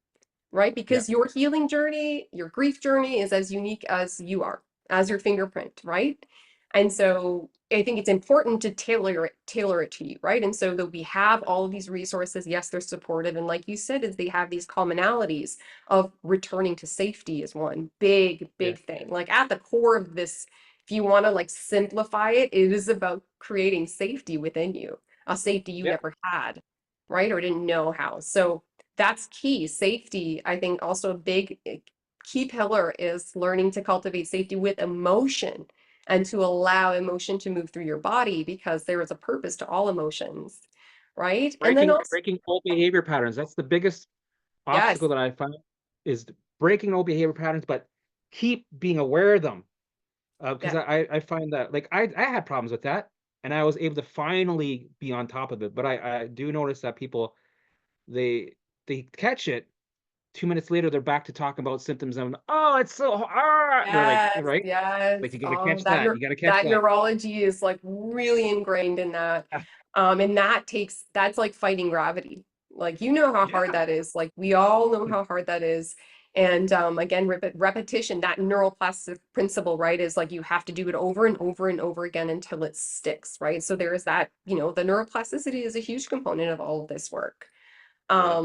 Speaker 2: right?
Speaker 1: Yep.
Speaker 2: Because your healing journey, your grief journey is as unique as you are, as your fingerprint, right? And so I think it's important to tailor it to you, right? And so that we have all of these resources. Yes, they're supportive. And like you said, is they have these commonalities of returning to safety is one big,
Speaker 1: Yeah.
Speaker 2: big thing. Like at the core of this, if you want to like simplify it, it is about creating safety within you, a safety you
Speaker 1: Yep.
Speaker 2: never had, right? Or didn't know how. So that's key. Safety, I think also a big key pillar is learning to cultivate safety with emotion. and to allow emotion to move through your body, because there is a purpose to all emotions, right? And then also,
Speaker 1: Breaking old behavior patterns. That's the biggest
Speaker 2: yes,
Speaker 1: obstacle that I find, is breaking old behavior patterns, but keep being aware of them. Because
Speaker 2: yeah,
Speaker 1: I find that, like, I had problems with that, and I was able to finally be on top of it. But I do notice that people, they catch it, 2 minutes later they're back to talking about symptoms, and oh, it's so they're like,
Speaker 2: yes,
Speaker 1: right,
Speaker 2: yes.
Speaker 1: like, you got to
Speaker 2: Oh,
Speaker 1: catch that, you got to catch
Speaker 2: that
Speaker 1: that.
Speaker 2: neurology is like really ingrained in that. And that's like fighting gravity. Like, you know how hard
Speaker 1: Yeah,
Speaker 2: that is. Like, we all know how hard that is. And again, repetition, that neuroplastic principle, right, is like you have to do it over and over and over again until it sticks, right? So there is that, the neuroplasticity is a huge component of all of this work.
Speaker 1: yeah,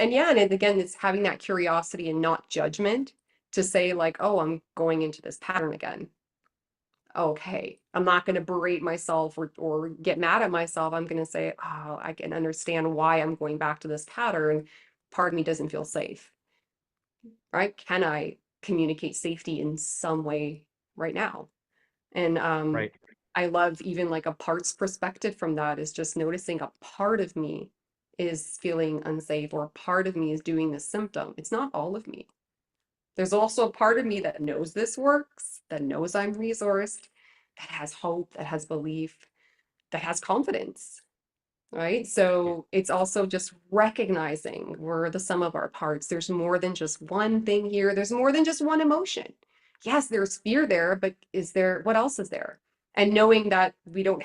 Speaker 2: And yeah, and again, it's having that curiosity and not judgment to say like, oh, I'm going into this pattern again. Okay, I'm not going to berate myself or get mad at myself. I'm going to say, oh, I can understand why I'm going back to this pattern. Part of me doesn't feel safe, right? Can I communicate safety in some way right now? And
Speaker 1: right,
Speaker 2: I love even like a parts perspective from that, is just noticing a part of me is feeling unsafe, or a part of me is doing this symptom. It's not all of me. There's also a part of me that knows this works, that knows I'm resourced, that has hope, that has belief, that has confidence, right?
Speaker 1: yeah,
Speaker 2: So it's also just recognizing we're the sum of our parts. There's more than just one thing here. There's more than just one emotion. Yes, there's fear there, but what else is there? And knowing that we don't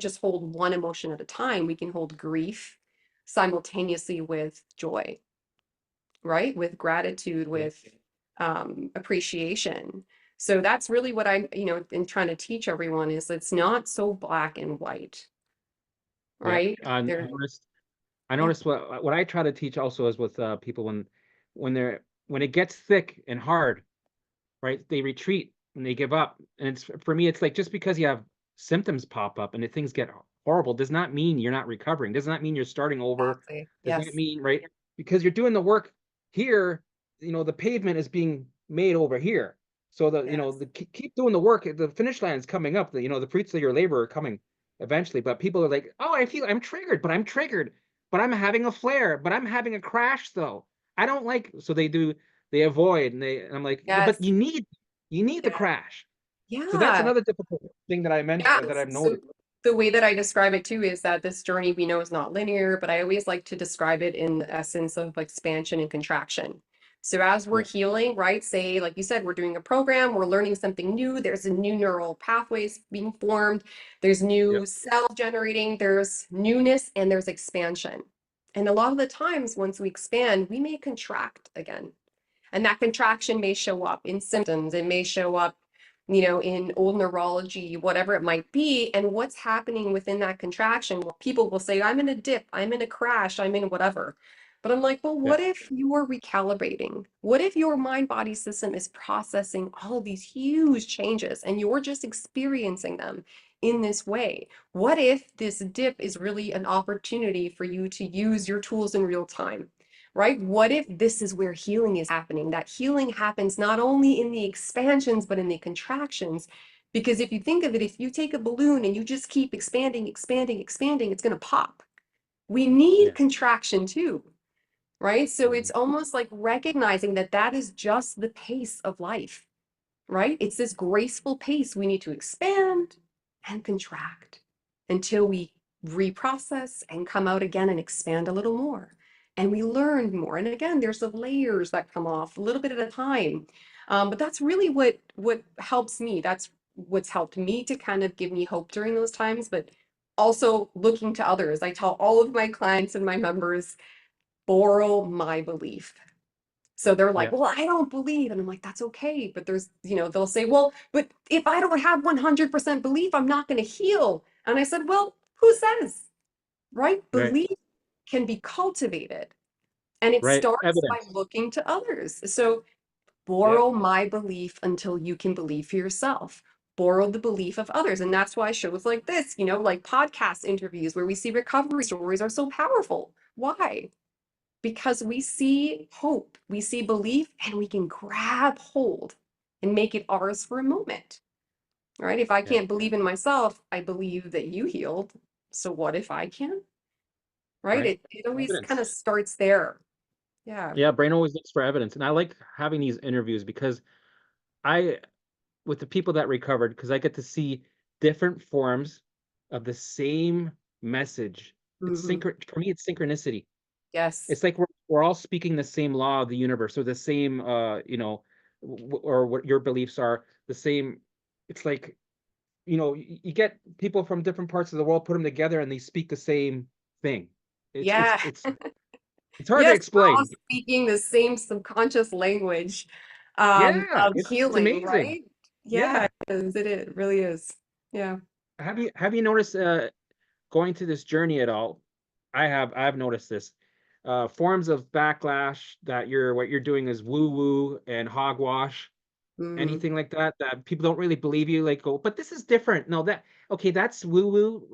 Speaker 2: just hold one emotion at a time. We can hold grief simultaneously with joy, right? With gratitude,
Speaker 1: yeah,
Speaker 2: with appreciation. So that's really what I'm, in trying to teach everyone, is it's not so black and white,
Speaker 1: yeah.
Speaker 2: right?
Speaker 1: I
Speaker 2: There,
Speaker 1: noticed. I
Speaker 2: yeah,
Speaker 1: noticed what I try to teach also is with people, when it gets thick and hard, right? They retreat and they give up. And it's, for me, it's like, just because you have symptoms pop up and things get horrible does not mean you're not recovering. Does not mean you're starting over.
Speaker 2: exactly.
Speaker 1: Does not
Speaker 2: Yes.
Speaker 1: mean, right? Because you're doing the work here, the pavement is being made over here. So
Speaker 2: Yes.
Speaker 1: keep doing the work. The finish line is coming up. The fruits of your labor are coming eventually. But people are like, oh, I'm triggered, but I'm triggered, but I'm having a flare, but I'm having a crash though. I don't like, so they avoid, and I'm like, yeah, but
Speaker 2: Yes.
Speaker 1: you need the
Speaker 2: Yeah.
Speaker 1: crash. So that's
Speaker 2: Yeah.
Speaker 1: another difficult thing that I
Speaker 2: Yeah.
Speaker 1: mentioned, that I've
Speaker 2: So
Speaker 1: noticed.
Speaker 2: the way that I describe it too is that this journey we know is not linear, but I always like to describe it in the essence of expansion and contraction. So as we're
Speaker 1: Yeah,
Speaker 2: healing, right? Say, like you said, we're doing a program, we're learning something new, there's a new neural pathways being formed, there's
Speaker 1: yeah,
Speaker 2: new cell generating, there's newness, and there's expansion. And a lot of the times, once we expand, we may contract again. And that contraction may show up in symptoms. It may show up, in old neurology, whatever it might be. And what's happening within that contraction? Well, people will say, I'm in a dip, I'm in a crash, I'm in whatever. But I'm like, well,
Speaker 1: yeah,
Speaker 2: what if you are recalibrating? What if your mind body system is processing all of these huge changes and you're just experiencing them in this way? What if this dip is really an opportunity for you to use your tools in real time? Right? What if this is where healing is happening? That healing happens not only in the expansions, but in the contractions. Because if you think of it, if you take a balloon and you just keep expanding, expanding, expanding, it's going to pop. We need
Speaker 1: yeah,
Speaker 2: contraction too, right? So it's
Speaker 1: mhm,
Speaker 2: almost like recognizing that that is just the pace of life, right? It's this graceful pace. We need to expand and contract until we reprocess and come out again and expand a little more. And we learn more. And again, there's the layers that come off a little bit at a time. But that's really what helps me. That's what's helped me to kind of give me hope during those times, but also looking to others. I tell all of my clients and my members, borrow my belief. So they're like,
Speaker 1: yeah,
Speaker 2: well, I don't believe. And I'm like, that's okay. But they'll say, well, but if I don't have 100% belief, I'm not going to heal. And I said, well, who says, right?
Speaker 1: right,
Speaker 2: Belief can be cultivated, and it
Speaker 1: right.
Speaker 2: starts by
Speaker 1: Evidence.
Speaker 2: looking to others. So
Speaker 1: Yeah,
Speaker 2: borrow my belief until you can believe for yourself. Borrow the belief of others. And that's why shows like this, like podcast interviews where we see recovery stories are so powerful. Why? Because we see hope, we see belief, and we can grab hold and make it ours for a moment. right? If I
Speaker 1: Yeah.
Speaker 2: can't believe in myself, I believe that you healed. So what if I can? Right?
Speaker 1: Right.
Speaker 2: It always kind
Speaker 1: Evidence.
Speaker 2: of starts there. Yeah.
Speaker 1: Yeah, brain always looks for evidence. And I like having these interviews because I, with the people that recovered, because I get to see different forms of the same message. It's
Speaker 2: Hmm.
Speaker 1: for me, it's synchronicity.
Speaker 2: Yes.
Speaker 1: It's like we're all speaking the same law of the universe, or the same, or what your beliefs are, the same. It's like, you get people from different parts of the world, put them together, and they speak the same thing. It's it's
Speaker 2: Yeah.
Speaker 1: it's it's hard to
Speaker 2: Yes, we're all
Speaker 1: explain.
Speaker 2: speaking the same subconscious language
Speaker 1: Yeah,
Speaker 2: of
Speaker 1: it's
Speaker 2: healing,
Speaker 1: amazing.
Speaker 2: right? Yeah,
Speaker 1: Yeah.
Speaker 2: it is. It really is. Yeah.
Speaker 1: Have you noticed going through this journey at all? I've noticed this. Forms of backlash that what you're doing is woo woo and hogwash,
Speaker 2: Mm.
Speaker 1: anything like that, that people don't really believe you, like, go, but this is different. No, okay, that's woo woo.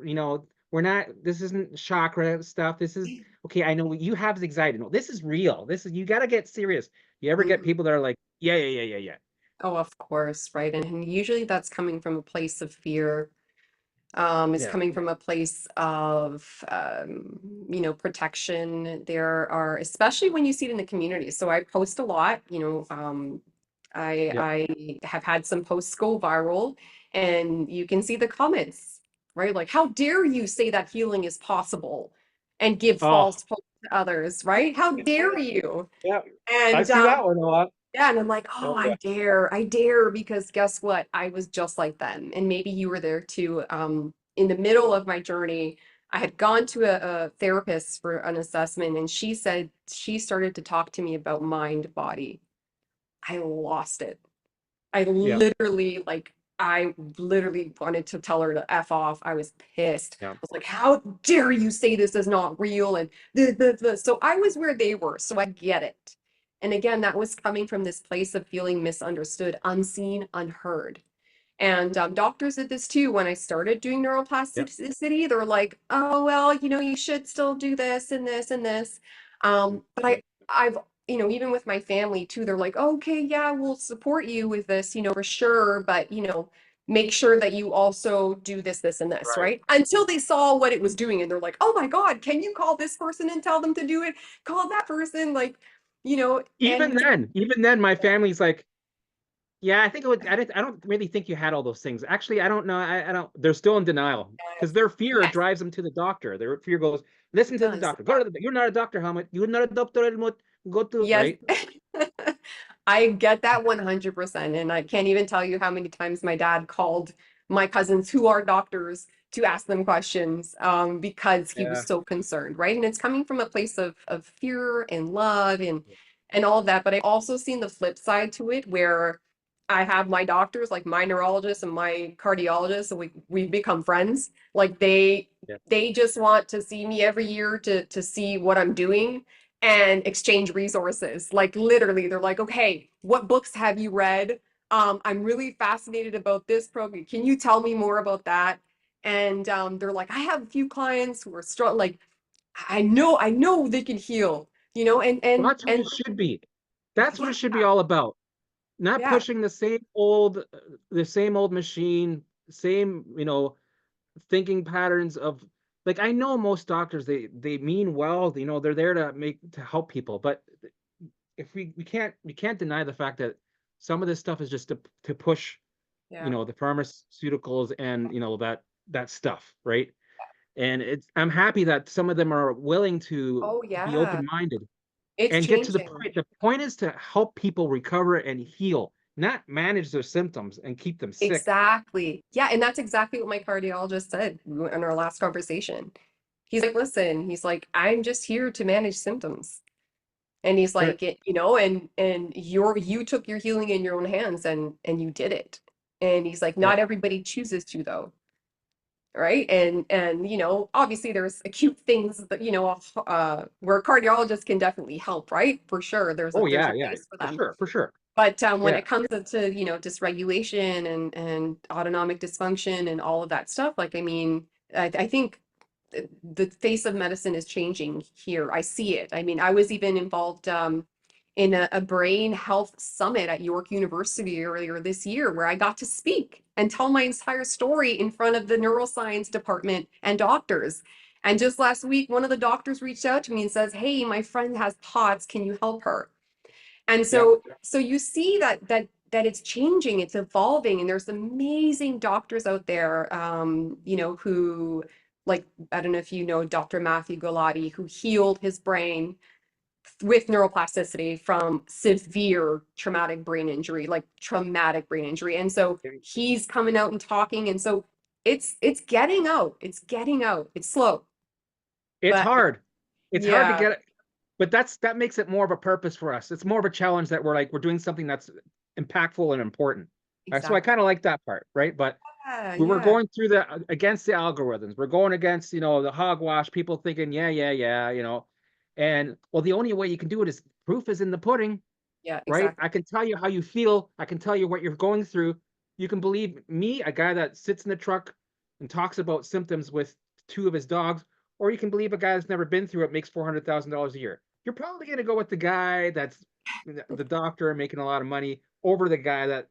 Speaker 1: We're not, this isn't chakra stuff. This is, okay, I know you have anxiety. No, this is real. You got to get serious. You ever get
Speaker 2: Mhm.
Speaker 1: people that are like, yeah, yeah, yeah, yeah, yeah.
Speaker 2: Oh, of course, right. And usually that's coming from a place of fear. It's
Speaker 1: Yeah.
Speaker 2: coming from a place of, protection. There are, especially when you see it in the community. So I post a lot,
Speaker 1: Yep.
Speaker 2: I have had some posts go viral, and you can see the comments, right? Like, how dare you say that healing is possible and give
Speaker 1: Oh,
Speaker 2: false hope to others, right? How dare you?
Speaker 1: yeah. I
Speaker 2: And
Speaker 1: see that one a lot.
Speaker 2: yeah, and I'm like, oh,
Speaker 1: Oh, yeah.
Speaker 2: I dare, because guess what? I was just like them. And maybe you were there too. In the middle of my journey, I had gone to a therapist for an assessment, and she said she started to talk to me about mind body. I lost it. I
Speaker 1: Yeah.
Speaker 2: literally, like, I literally wanted to tell her to F off. I was pissed.
Speaker 1: Yeah.
Speaker 2: I was like, how dare you say this is not real? And the. So I was where they were. So I get it. And again, that was coming from this place of feeling misunderstood, unseen, unheard. And doctors did this too. When I started doing
Speaker 1: Yep.
Speaker 2: neuroplasticity, they were like, "Oh, well, you should still do this and this and this." But I've, even with my family too, they're like, "Okay, yeah, we'll support you with this, for sure, but make sure that you also do this, this, and this,
Speaker 1: Right.
Speaker 2: right?" Until they saw what it was doing, and they're like, "Oh my God, can you call this person and tell them to do it? Call that person, like, and
Speaker 1: Even then, my family's like, yeah, I think it would. I don't really think you had all those things. Actually, I don't know. I don't. They're still in denial because their fear
Speaker 2: yes,
Speaker 1: drives them to the doctor. Their fear goes, listen
Speaker 2: it
Speaker 1: to the
Speaker 2: does.
Speaker 1: doctor. Go to the. You're not a doctor, Helmut. You're not a doctor, Helmut. Go to
Speaker 2: Yes.
Speaker 1: right.
Speaker 2: I get that 100%. And I can't even tell you how many times my dad called my cousins who are doctors to ask them questions, because he was
Speaker 1: Yeah.
Speaker 2: so concerned, right? And it's coming from a place of fear and love and all of that. But I also seen the flip side to it, where I have my doctors, like my neurologist and my cardiologist, and we become friends. Like
Speaker 1: Yeah.
Speaker 2: they just want to see me every year to see what I'm doing and exchange resources. Like, literally, they're like, okay, what books have you read? I'm really fascinated about this program. Can you tell me more about that? And they're like, I have a few clients who are strong. Like, I know they can heal, and
Speaker 1: Well,
Speaker 2: and
Speaker 1: that's what
Speaker 2: and
Speaker 1: it should be. That's what
Speaker 2: yeah,
Speaker 1: it should be all about. Not
Speaker 2: yeah,
Speaker 1: pushing the same old machine, same, thinking patterns of, like, I know most doctors, they mean well, they're there to help people, but if we can't deny the fact that some of this stuff is just to push,
Speaker 2: yeah.
Speaker 1: the pharmaceuticals and that stuff, right? And I'm happy that some of them are willing to
Speaker 2: Oh
Speaker 1: be
Speaker 2: yeah,
Speaker 1: open-minded
Speaker 2: it's
Speaker 1: and get to the
Speaker 2: changing.
Speaker 1: point. The point is to help people recover and heal, not manage their symptoms and keep them sick.
Speaker 2: Exactly. Yeah, and that's exactly what my cardiologist said in our last conversation. He's like, listen, he's like, I'm just here to manage symptoms. And he's
Speaker 1: Right.
Speaker 2: like, and you took your healing in your own hands, and you did it. And he's like,
Speaker 1: Yeah.
Speaker 2: not everybody chooses to, though, right? And obviously there's acute things that where cardiologists can definitely help, right? For sure, there's a
Speaker 1: Oh
Speaker 2: there's
Speaker 1: yeah,
Speaker 2: a
Speaker 1: yeah,
Speaker 2: place for
Speaker 1: for
Speaker 2: them.
Speaker 1: sure, for sure.
Speaker 2: But when
Speaker 1: Yeah.
Speaker 2: it comes to dysregulation and autonomic dysfunction and all of that stuff, like, I mean, I think the face of medicine is changing here. I see it. I mean, I was even involved in a brain health summit at York University earlier this year, where I got to speak and tell my entire story in front of the neuroscience department and doctors. And just last week, one of the doctors reached out to me and says, "Hey, my friend has POTS. Can you help her?" And
Speaker 1: Yeah.
Speaker 2: so you see that it's changing, it's evolving, and there's amazing doctors out there, who, like, I don't know if you know Dr. Matthew Galati, who healed his brain with neuroplasticity from severe traumatic brain injury, like traumatic brain injury. And so he's coming out and talking, and so it's getting out. It's getting out. It's slow,
Speaker 1: It's
Speaker 2: but
Speaker 1: hard. It's hard to
Speaker 2: yeah,
Speaker 1: get it, but that makes it more of a purpose for us. It's more of a challenge that we're doing something that's impactful and important. So I
Speaker 2: exactly.
Speaker 1: kind of like that part, right? But
Speaker 2: Yeah,
Speaker 1: we were
Speaker 2: yeah.
Speaker 1: going through the against the algorithms. We're going against, the hogwash, people thinking, yeah, yeah, yeah, And well, the only way you can do it is proof is in the pudding,
Speaker 2: Yeah,
Speaker 1: right?
Speaker 2: exactly.
Speaker 1: I can tell you how you feel. I can tell you what you're going through. You can believe me, a guy that sits in the truck and talks about symptoms with two of his dogs, or you can believe a guy that's never been through it makes $400,000 a year. You're probably going to go with the guy that's the doctor making a lot of money over the guy that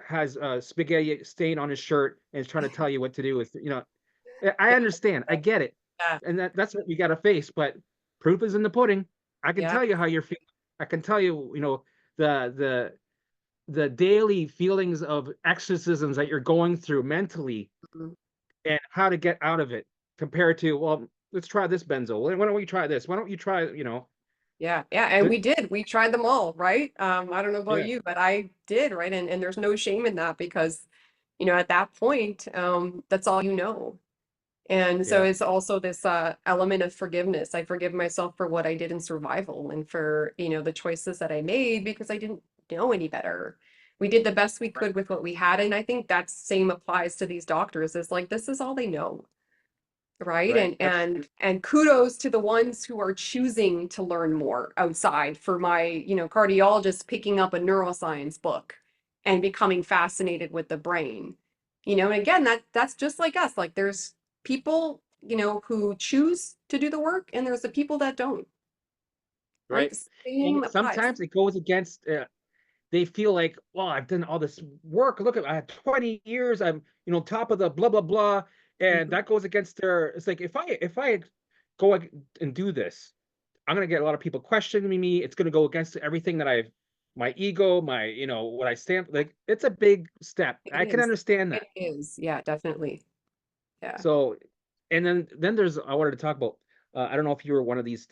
Speaker 1: has a spaghetti stain on his shirt and is trying to tell you what to do with. I understand, I get it,
Speaker 2: Yeah,
Speaker 1: and that's what we got to face. But proof is in the pudding. I can
Speaker 2: yeah.
Speaker 1: tell you how you're feeling. I can tell you, the the the daily feelings of exorcisms that you're going through mentally
Speaker 2: Mhm.
Speaker 1: and how to get out of it compared to, well, let's try this benzo. Why don't we try this? Why don't you try,
Speaker 2: Yeah, yeah, and
Speaker 1: the,
Speaker 2: we did. We tried them all, right? I don't know about
Speaker 1: yeah,
Speaker 2: you, but I did, right? And there's no shame in that because, at that point, that's all you know. And so
Speaker 1: yeah,
Speaker 2: it's also this element of forgiveness. I forgive myself for what I did in survival and for, the choices that I made because I didn't know any better. We did the best we
Speaker 1: right,
Speaker 2: could with what we had, and I think that same applies to these doctors. Is like this is all they know. Right.
Speaker 1: right.
Speaker 2: And kudos to the ones who are choosing to learn more outside. For my, cardiologist picking up a neuroscience book and becoming fascinated with the brain. And again, that's just like us. Like there's people, who choose to do the work and there's the people that don't. Right?
Speaker 1: Right.
Speaker 2: The
Speaker 1: And
Speaker 2: same applies.
Speaker 1: sometimes it goes against, they feel like, well, I've done all this work. Look at, I have 20 years. I'm, top of the blah, blah, blah. And
Speaker 2: Mhm.
Speaker 1: that goes against their, it's like, if I go and do this, I'm going to get a lot of people questioning me. It's going to go against everything that my ego, what I stand, like, it's a big step.
Speaker 2: It
Speaker 1: I can
Speaker 2: is.
Speaker 1: understand that.
Speaker 2: It is. Yeah, definitely. Yeah.
Speaker 1: So, and then I wanted to talk about, I don't know if you were one of these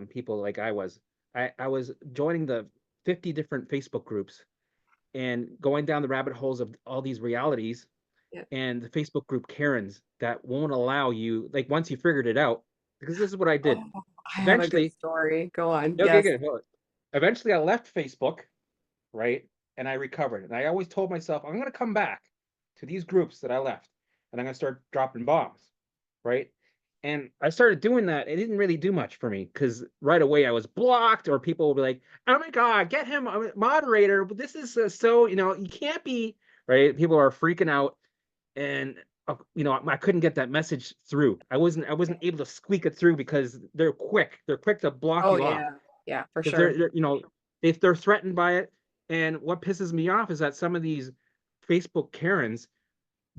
Speaker 1: people like I was. I was joining the 50 different Facebook groups and going down the rabbit holes of all these realities
Speaker 2: Yeah.
Speaker 1: and the Facebook group Karens that won't allow you, like, once you figured it out, because this is what I did.
Speaker 2: Oh, I have a good
Speaker 1: Eventually,
Speaker 2: story. Go on.
Speaker 1: okay,
Speaker 2: Yes.
Speaker 1: good. Well, eventually I left Facebook, right? And I recovered. And I always told myself, I'm going to come back to these groups that I left and I'm going to start dropping bombs, right? And I started doing that. It didn't really do much for me because right away I was blocked, or people would be like, oh my God, get him a moderator. But this is so, you can't be, right? People are freaking out. And, I couldn't get that message through. I wasn't able to squeak it through because they're quick. They're quick to block
Speaker 2: Oh
Speaker 1: you off
Speaker 2: yeah. Yeah, for
Speaker 1: because
Speaker 2: sure.
Speaker 1: if they're threatened by it. And what pisses me off is that some of these Facebook Karens,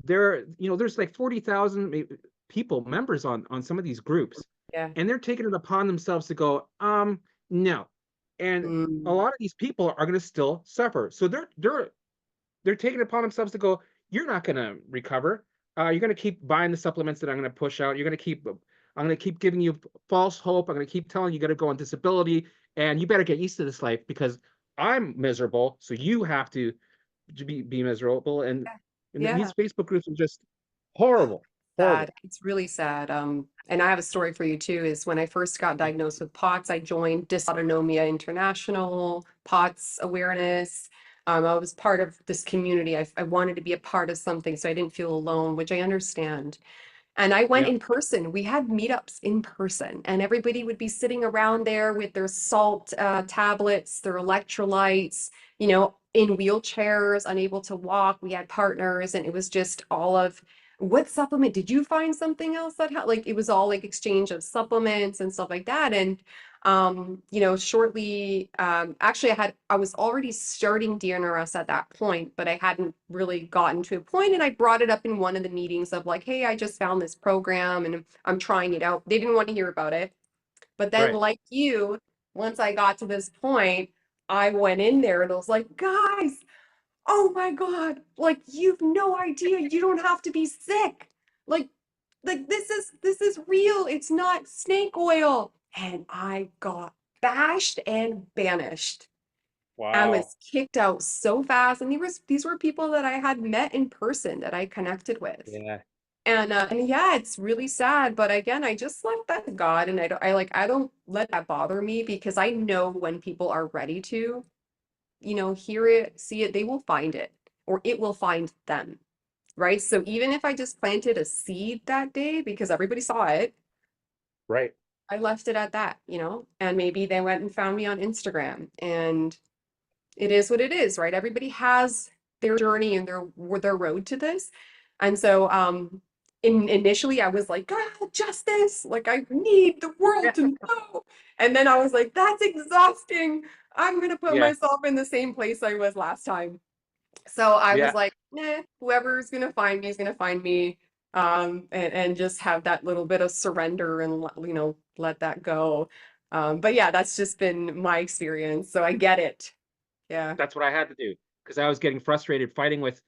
Speaker 1: there's like 40,000 people, members on some of these groups,
Speaker 2: Yeah.
Speaker 1: and they're taking it upon themselves to go, no. And a
Speaker 2: Mm,
Speaker 1: lot of these people are going to still suffer. So they're taking it upon themselves to go, you're not going to recover. You're going to keep buying the supplements that I'm going to push out. I'm going to keep giving you false hope. I'm going to keep telling you got to go on disability, and you better get used to this life because I'm miserable. So you have to be miserable. And
Speaker 2: yeah.
Speaker 1: these Facebook groups are just horrible,
Speaker 2: Sad.
Speaker 1: horrible.
Speaker 2: It's really sad. And I have a story for you too, is when I first got diagnosed with POTS, I joined Dysautonomia International, POTS awareness. I was part of this community. I wanted to be a part of something so I didn't feel alone, which I understand. And I went
Speaker 1: Yeah,
Speaker 2: in person. We had meetups in person, and everybody would be sitting around there with their salt tablets, their electrolytes, in wheelchairs, unable to walk. We had partners, and it was just all of what supplement did you find something else that helped? Like it was all like exchange of supplements and stuff like that. And you know, shortly, actually I was already starting DNRS at that point, but I hadn't really gotten to a point, and I brought it up in one of the meetings of like, hey, I just found this program and I'm trying it out. They didn't want to hear about it. But then
Speaker 1: Right.
Speaker 2: like you, once I got to this point, I went in there and I was like, guys, oh my God, like you've no idea. You don't have to be sick. Like, like this is real. It's not snake oil. And I got bashed and banished. I
Speaker 1: Wow.
Speaker 2: was kicked out so fast. And these were people that I had met in person that I connected with.
Speaker 1: Yeah.
Speaker 2: And yeah, it's really sad, but again, I just left that to God, and I don't let that bother me because I know when people are ready to, you know, hear it, see it, they will find it, or it will find them, right? So even if I just planted a seed that day because everybody saw it,
Speaker 1: Right.
Speaker 2: I left it at that, you know, and maybe they went and found me on Instagram, and it is what it is, right? Everybody has their journey and their road to this. And so initially I was like, God, justice, like I need the world to know. And then I was like, that's exhausting. I'm gonna put
Speaker 1: Yeah.
Speaker 2: myself in the same place I was last time. So I was
Speaker 1: Yeah.
Speaker 2: like, nah, whoever's gonna find me is gonna find me. And just have that little bit of surrender and you know, let that go. But yeah, that's just been my experience. So I get it. Yeah.
Speaker 1: That's what I had to do because I was getting frustrated fighting with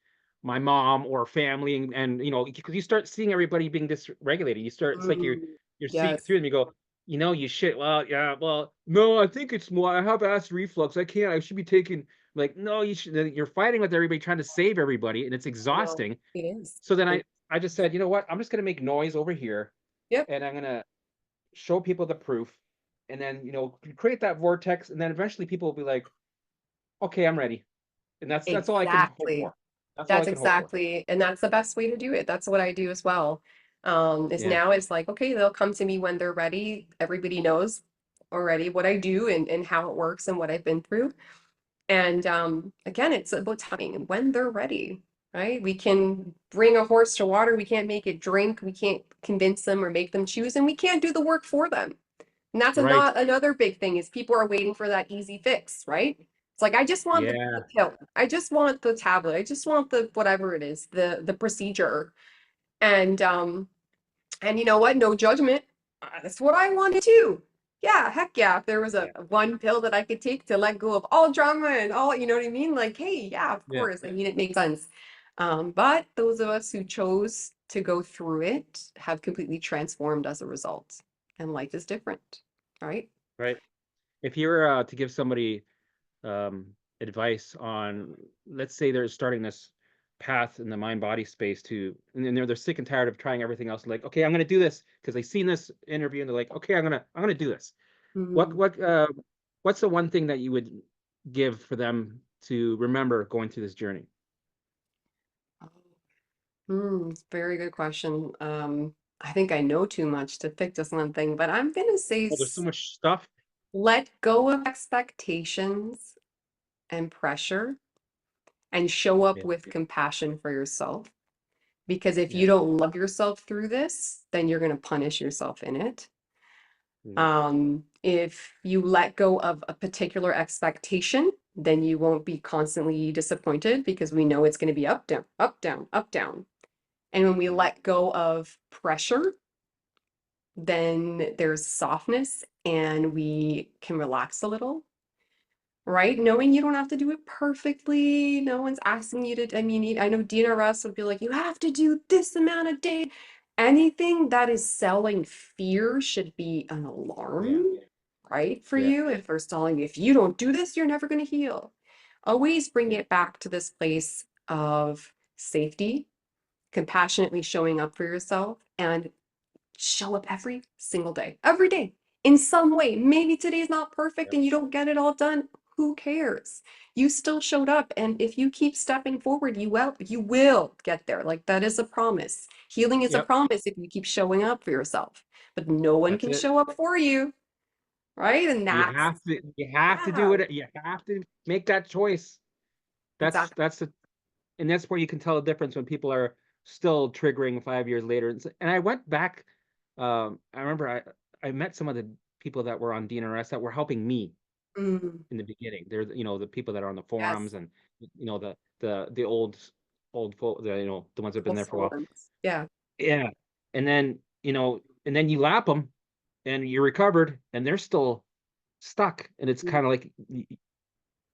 Speaker 1: my mom or family, and you know, because you start seeing everybody being dysregulated. You start, it's like
Speaker 2: Mm,
Speaker 1: you're seeing
Speaker 2: yes.
Speaker 1: through them. You go, you know, you shit. Well, yeah, well, no, I think it's more. I have acid reflux. I can't. I should be taking, like, no, you should. You're fighting with everybody, trying to save everybody, and it's
Speaker 2: I know.
Speaker 1: exhausting.
Speaker 2: It is.
Speaker 1: So then
Speaker 2: It,
Speaker 1: I just said, you know what? I'm just gonna make noise over here,
Speaker 2: yep.
Speaker 1: and I'm gonna show people the proof, and then you know, create that vortex, and then eventually people will be like, okay, I'm ready. And that's all I can hope
Speaker 2: Exactly.
Speaker 1: for. That's all I
Speaker 2: That's
Speaker 1: can hope for.
Speaker 2: exactly, and that's the best way to do it. That's what I do as well. Is
Speaker 1: Yeah.
Speaker 2: now it's like, okay, they'll come to me when they're ready. Everybody knows already what I do and how it works and what I've been through. And again, it's about timing when they're ready, right? We can bring a horse to water. We can't make it drink. We can't convince them or make them choose, and we can't do the work for them. And that's
Speaker 1: Right.
Speaker 2: not another big thing is people are waiting for that easy fix, right? It's like I just want the
Speaker 1: Yeah.
Speaker 2: pill. I just want the tablet. I just want the whatever it is, the procedure. And and you know what? No judgment. That's what I wanted too. Yeah, heck yeah. If there was a
Speaker 1: Yeah.
Speaker 2: one pill that I could take to let go of all drama and all, you know what I mean? Like, hey, yeah, of
Speaker 1: Yeah.
Speaker 2: course. I mean, it makes sense. But those of us who chose to go through it have completely transformed as a result. And life is different, right?
Speaker 1: Right. If you were to give somebody um, advice on, let's say they're starting this path in the mind body space to, and then they're sick and tired of trying everything else. Like, okay, I'm going to do this because they've seen this interview and they're like, okay, I'm gonna do this. What
Speaker 2: Mm.
Speaker 1: what what's the one thing that you would give for them to remember going through this journey?
Speaker 2: Very good question. I think I know too much to pick just one thing, but I'm gonna say
Speaker 1: Well, there's so much stuff.
Speaker 2: let go of expectations and pressure and show up
Speaker 1: Yeah.
Speaker 2: with compassion for yourself. Because if
Speaker 1: Yeah.
Speaker 2: you don't love yourself through this, then you're gonna punish yourself in it.
Speaker 1: Yeah.
Speaker 2: If you let go of a particular expectation, then you won't be constantly disappointed because we know it's going to be up, down, up, down, up, down. And when we
Speaker 1: Yeah.
Speaker 2: let go of pressure, then there's softness and we can relax a little, right? Knowing you don't have to do it perfectly. No one's asking you to, I mean, I know DNRS would be like, you have to do this amount of day. Anything that is selling fear should be an
Speaker 1: Yeah.
Speaker 2: alarm, right? For
Speaker 1: Yeah.
Speaker 2: you. If they're telling you, if you don't do this, you're never going to heal. Always bring
Speaker 1: Yeah.
Speaker 2: it back to this place of safety, compassionately showing up for yourself, and show up every day in some way. Maybe today's not perfect
Speaker 1: Yeah.
Speaker 2: and you don't get it all done. Who cares? You still showed up. And if you keep stepping forward, you will get there. Like that is a promise. Healing is a
Speaker 1: Yep.
Speaker 2: promise if you keep showing up for yourself. But no one
Speaker 1: That's
Speaker 2: can
Speaker 1: it.
Speaker 2: show up for you, right? And that's
Speaker 1: You have to do
Speaker 2: yeah,
Speaker 1: it. You have to make that choice.
Speaker 2: exactly.
Speaker 1: That's the, and that's where you can tell the difference when people are still triggering 5 years later. And I went back. I remember I met some of the people that were on DNRS that were helping me
Speaker 2: Mm,
Speaker 1: in the beginning. They're the people that are on the
Speaker 2: yes.
Speaker 1: forums, and the old folk, the ones that have been
Speaker 2: Old
Speaker 1: there for a while.
Speaker 2: forms. Yeah.
Speaker 1: Yeah. And then you lap them and you're recovered and they're still stuck, and it's
Speaker 2: Mm,
Speaker 1: kind of like,
Speaker 2: yeah.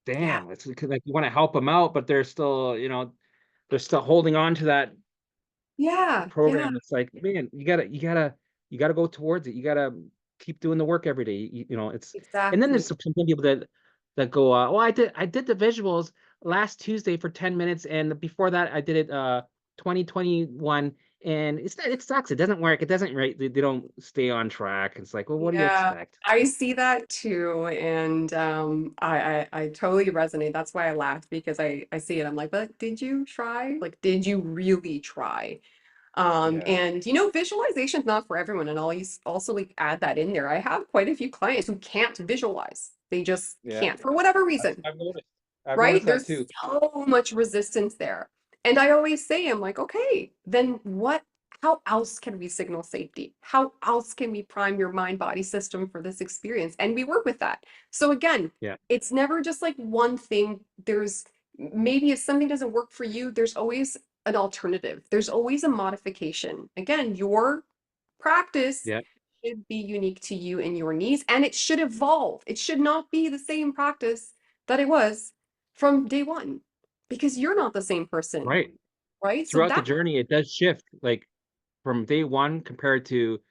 Speaker 1: damn, it's like you want to help them out, but they're still holding on to that
Speaker 2: Yeah. Yeah.
Speaker 1: program. It's like, man, you gotta go towards it. You gotta keep doing the work every day. It's and then there's
Speaker 2: Exactly.
Speaker 1: some people that go, oh, I did the visuals last Tuesday for 10 minutes, and before that I did it 2021, and it sucks. It doesn't work. It doesn't, right. They don't stay on track. It's like, well, what do you
Speaker 2: Yeah,
Speaker 1: expect?
Speaker 2: I see that too, and I totally resonate. That's why I laughed because I see it. I'm like, but did you try? Like, did you really try?
Speaker 1: Yeah.
Speaker 2: And visualization is not for everyone, and I'll also like add that in there. I have quite a few clients who can't visualize. They just
Speaker 1: Yeah.
Speaker 2: can't for whatever reason.
Speaker 1: I've noticed. I've noticed
Speaker 2: Right?
Speaker 1: that
Speaker 2: There's
Speaker 1: too.
Speaker 2: so much resistance there. And I always say, I'm like, okay, then how else can we signal safety? How else can we prime your mind body system for this experience? And we work with that. So again,
Speaker 1: Yeah.
Speaker 2: it's never just like one thing. There's maybe if something doesn't work for you, there's always an alternative. There's always a modification. Again, your practice
Speaker 1: Yeah.
Speaker 2: should be unique to you and your needs, and it should evolve. It should not be the same practice that it was from day one because you're not the same person,
Speaker 1: Right.
Speaker 2: right? So
Speaker 1: Throughout the
Speaker 2: that,
Speaker 1: journey, it does shift. Like from day one compared to,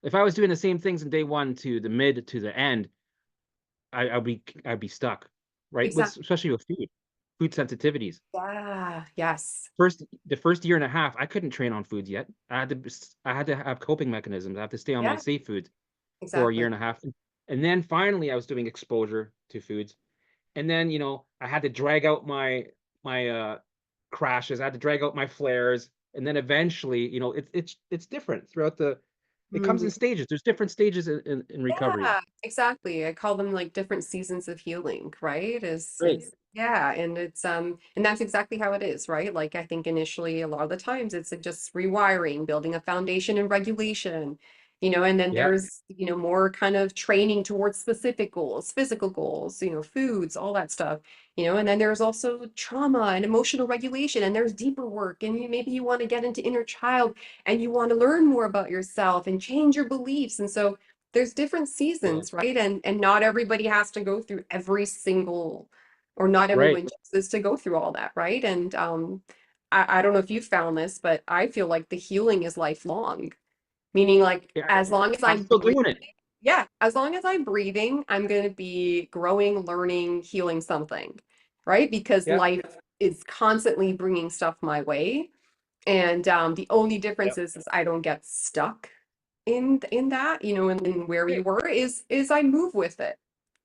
Speaker 1: if I was doing the same things in day one to the mid to the end, I'd be stuck, right? With
Speaker 2: exactly.
Speaker 1: especially with food sensitivities.
Speaker 2: Yeah, yes.
Speaker 1: The first year and a half, I couldn't train on foods yet. I had to have coping mechanisms. I have to stay on my
Speaker 2: Yeah,
Speaker 1: safe foods for a year
Speaker 2: exactly.
Speaker 1: and a half, and then finally I was doing exposure to foods, and then I had to drag out my crashes. I had to drag out my flares, and then eventually, it's different throughout the. It comes in
Speaker 2: Mm.
Speaker 1: stages. There's different stages in recovery.
Speaker 2: Yeah, exactly. I call them like different seasons of healing, right?
Speaker 1: Right.
Speaker 2: Is yeah, and it's and that's exactly how it is, right? Like I think initially a lot of the times it's just rewiring, building a foundation and regulation, and then
Speaker 1: Yeah.
Speaker 2: there's, more kind of training towards specific goals, physical goals, foods, all that stuff, and then there's also trauma and emotional regulation, and there's deeper work, and maybe you want to get into inner child and you want to learn more about yourself and change your beliefs. And so there's different
Speaker 1: Yeah.
Speaker 2: seasons, right? And not everybody has to go through every single, or not
Speaker 1: Right.
Speaker 2: everyone chooses to go through all that, right? And I don't know if you found this, but I feel like the healing is lifelong, meaning like
Speaker 1: Yeah.
Speaker 2: as long as
Speaker 1: I'm
Speaker 2: I'm
Speaker 1: still doing
Speaker 2: breathing,
Speaker 1: it.
Speaker 2: yeah, as long as I'm breathing, I'm going to be growing, learning, healing something, right? Because
Speaker 1: Yeah.
Speaker 2: life is constantly bringing stuff my way. And the only
Speaker 1: Yeah.
Speaker 2: difference is I don't get stuck in that, in where we
Speaker 1: Right.
Speaker 2: were is I move with it.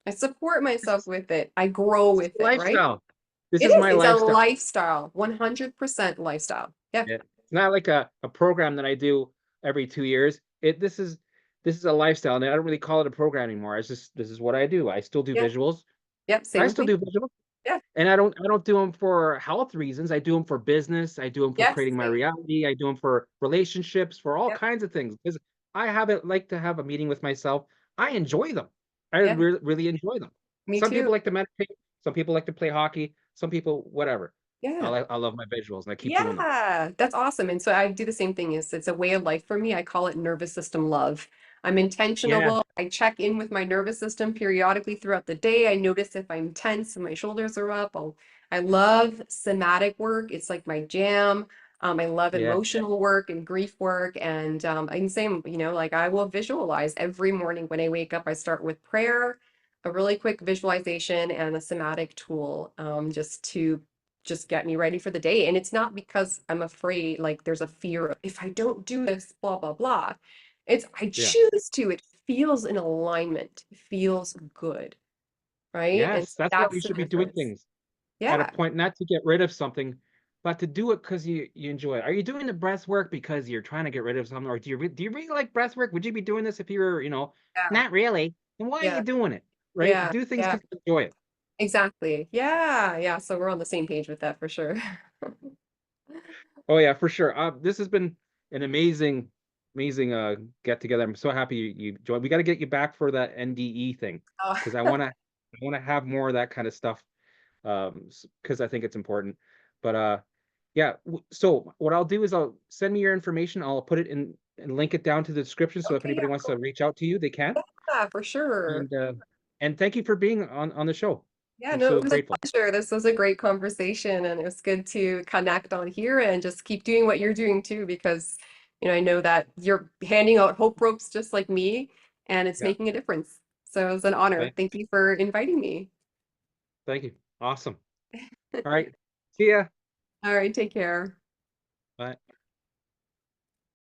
Speaker 2: I support
Speaker 1: This
Speaker 2: myself
Speaker 1: is
Speaker 2: with it. I grow
Speaker 1: this is
Speaker 2: with it, right?
Speaker 1: lifestyle. This
Speaker 2: It
Speaker 1: is
Speaker 2: is.
Speaker 1: my
Speaker 2: It's a
Speaker 1: lifestyle.
Speaker 2: lifestyle, 100% lifestyle. Yeah.
Speaker 1: Yeah. It's not like a program that I do every 2 years. This is a lifestyle, and I don't really call it a program anymore. It's just, this is what I do. I still do
Speaker 2: Yeah.
Speaker 1: visuals.
Speaker 2: Yep. Same
Speaker 1: I
Speaker 2: with
Speaker 1: still
Speaker 2: me.
Speaker 1: do visuals,
Speaker 2: Yeah.
Speaker 1: and I don't do them for health reasons. I do them for business. I do them for
Speaker 2: Yes.
Speaker 1: creating my
Speaker 2: Same.
Speaker 1: reality. I do them for relationships, for all
Speaker 2: Yep.
Speaker 1: kinds of things. Because I haven't like to have a meeting with myself. I enjoy them. I
Speaker 2: Yeah.
Speaker 1: really enjoy them.
Speaker 2: Me
Speaker 1: Some people
Speaker 2: too.
Speaker 1: like to meditate. Some people like to play hockey. Some people, whatever.
Speaker 2: Yeah.
Speaker 1: I love my visuals, and I keep doing them.
Speaker 2: Yeah, that's awesome. And so I do the same thing. It's a way of life for me. I call it nervous system love. I'm
Speaker 1: Yeah,
Speaker 2: intentional. I check in with my nervous system periodically throughout the day. I notice if I'm tense and my shoulders are up. I love somatic work. It's like my jam. I love
Speaker 1: yeah,
Speaker 2: emotional work and grief work. And I'm same, like I will visualize every morning when I wake up. I start with prayer, a really quick visualization, and a somatic tool, just to just get me ready for the day. And it's not because I'm afraid, like there's a fear of if I don't do this, blah, blah, blah. It's I
Speaker 1: yeah.
Speaker 2: choose to. It feels in alignment. It feels good, right? And
Speaker 1: Yes,
Speaker 2: so
Speaker 1: that's how you
Speaker 2: that's the
Speaker 1: should be doing
Speaker 2: difference.
Speaker 1: things. At a
Speaker 2: Yeah.
Speaker 1: point, not to get rid of something, but to do it because you enjoy it. Are you doing the breath work because you're trying to get rid of something, or do you really like breath work? Would you be doing this if you were,
Speaker 2: Yeah.
Speaker 1: not really? Then why are you
Speaker 2: Yeah.
Speaker 1: doing it? Right?
Speaker 2: Yeah.
Speaker 1: Do things
Speaker 2: Yeah.
Speaker 1: because you enjoy it.
Speaker 2: Exactly. Yeah. Yeah. So we're on the same page with that for sure.
Speaker 1: Oh yeah, for sure. This has been an amazing get together. I'm so happy you joined. We got to get you back for that NDE thing
Speaker 2: Oh,
Speaker 1: because I want to have more of that kind of stuff because I think it's important. But yeah, so what I'll do is I'll send me your information. I'll put it in and link it down to the description so if
Speaker 2: okay,
Speaker 1: anybody
Speaker 2: yeah,
Speaker 1: wants to reach out to you, they can.
Speaker 2: yeah, for sure.
Speaker 1: And thank you for being on the show.
Speaker 2: Yeah,
Speaker 1: I'm
Speaker 2: no,
Speaker 1: so
Speaker 2: it was a
Speaker 1: grateful.
Speaker 2: pleasure. This was a great conversation, and it was good to connect on here and just keep doing what you're doing too, because, I know that you're handing out hope ropes just like me, and it's
Speaker 1: Yeah.
Speaker 2: making a difference. So it was an honor.
Speaker 1: Thank,
Speaker 2: Thank you for inviting me.
Speaker 1: thank you. Awesome. All right. See ya.
Speaker 2: All right, take care.
Speaker 1: Bye.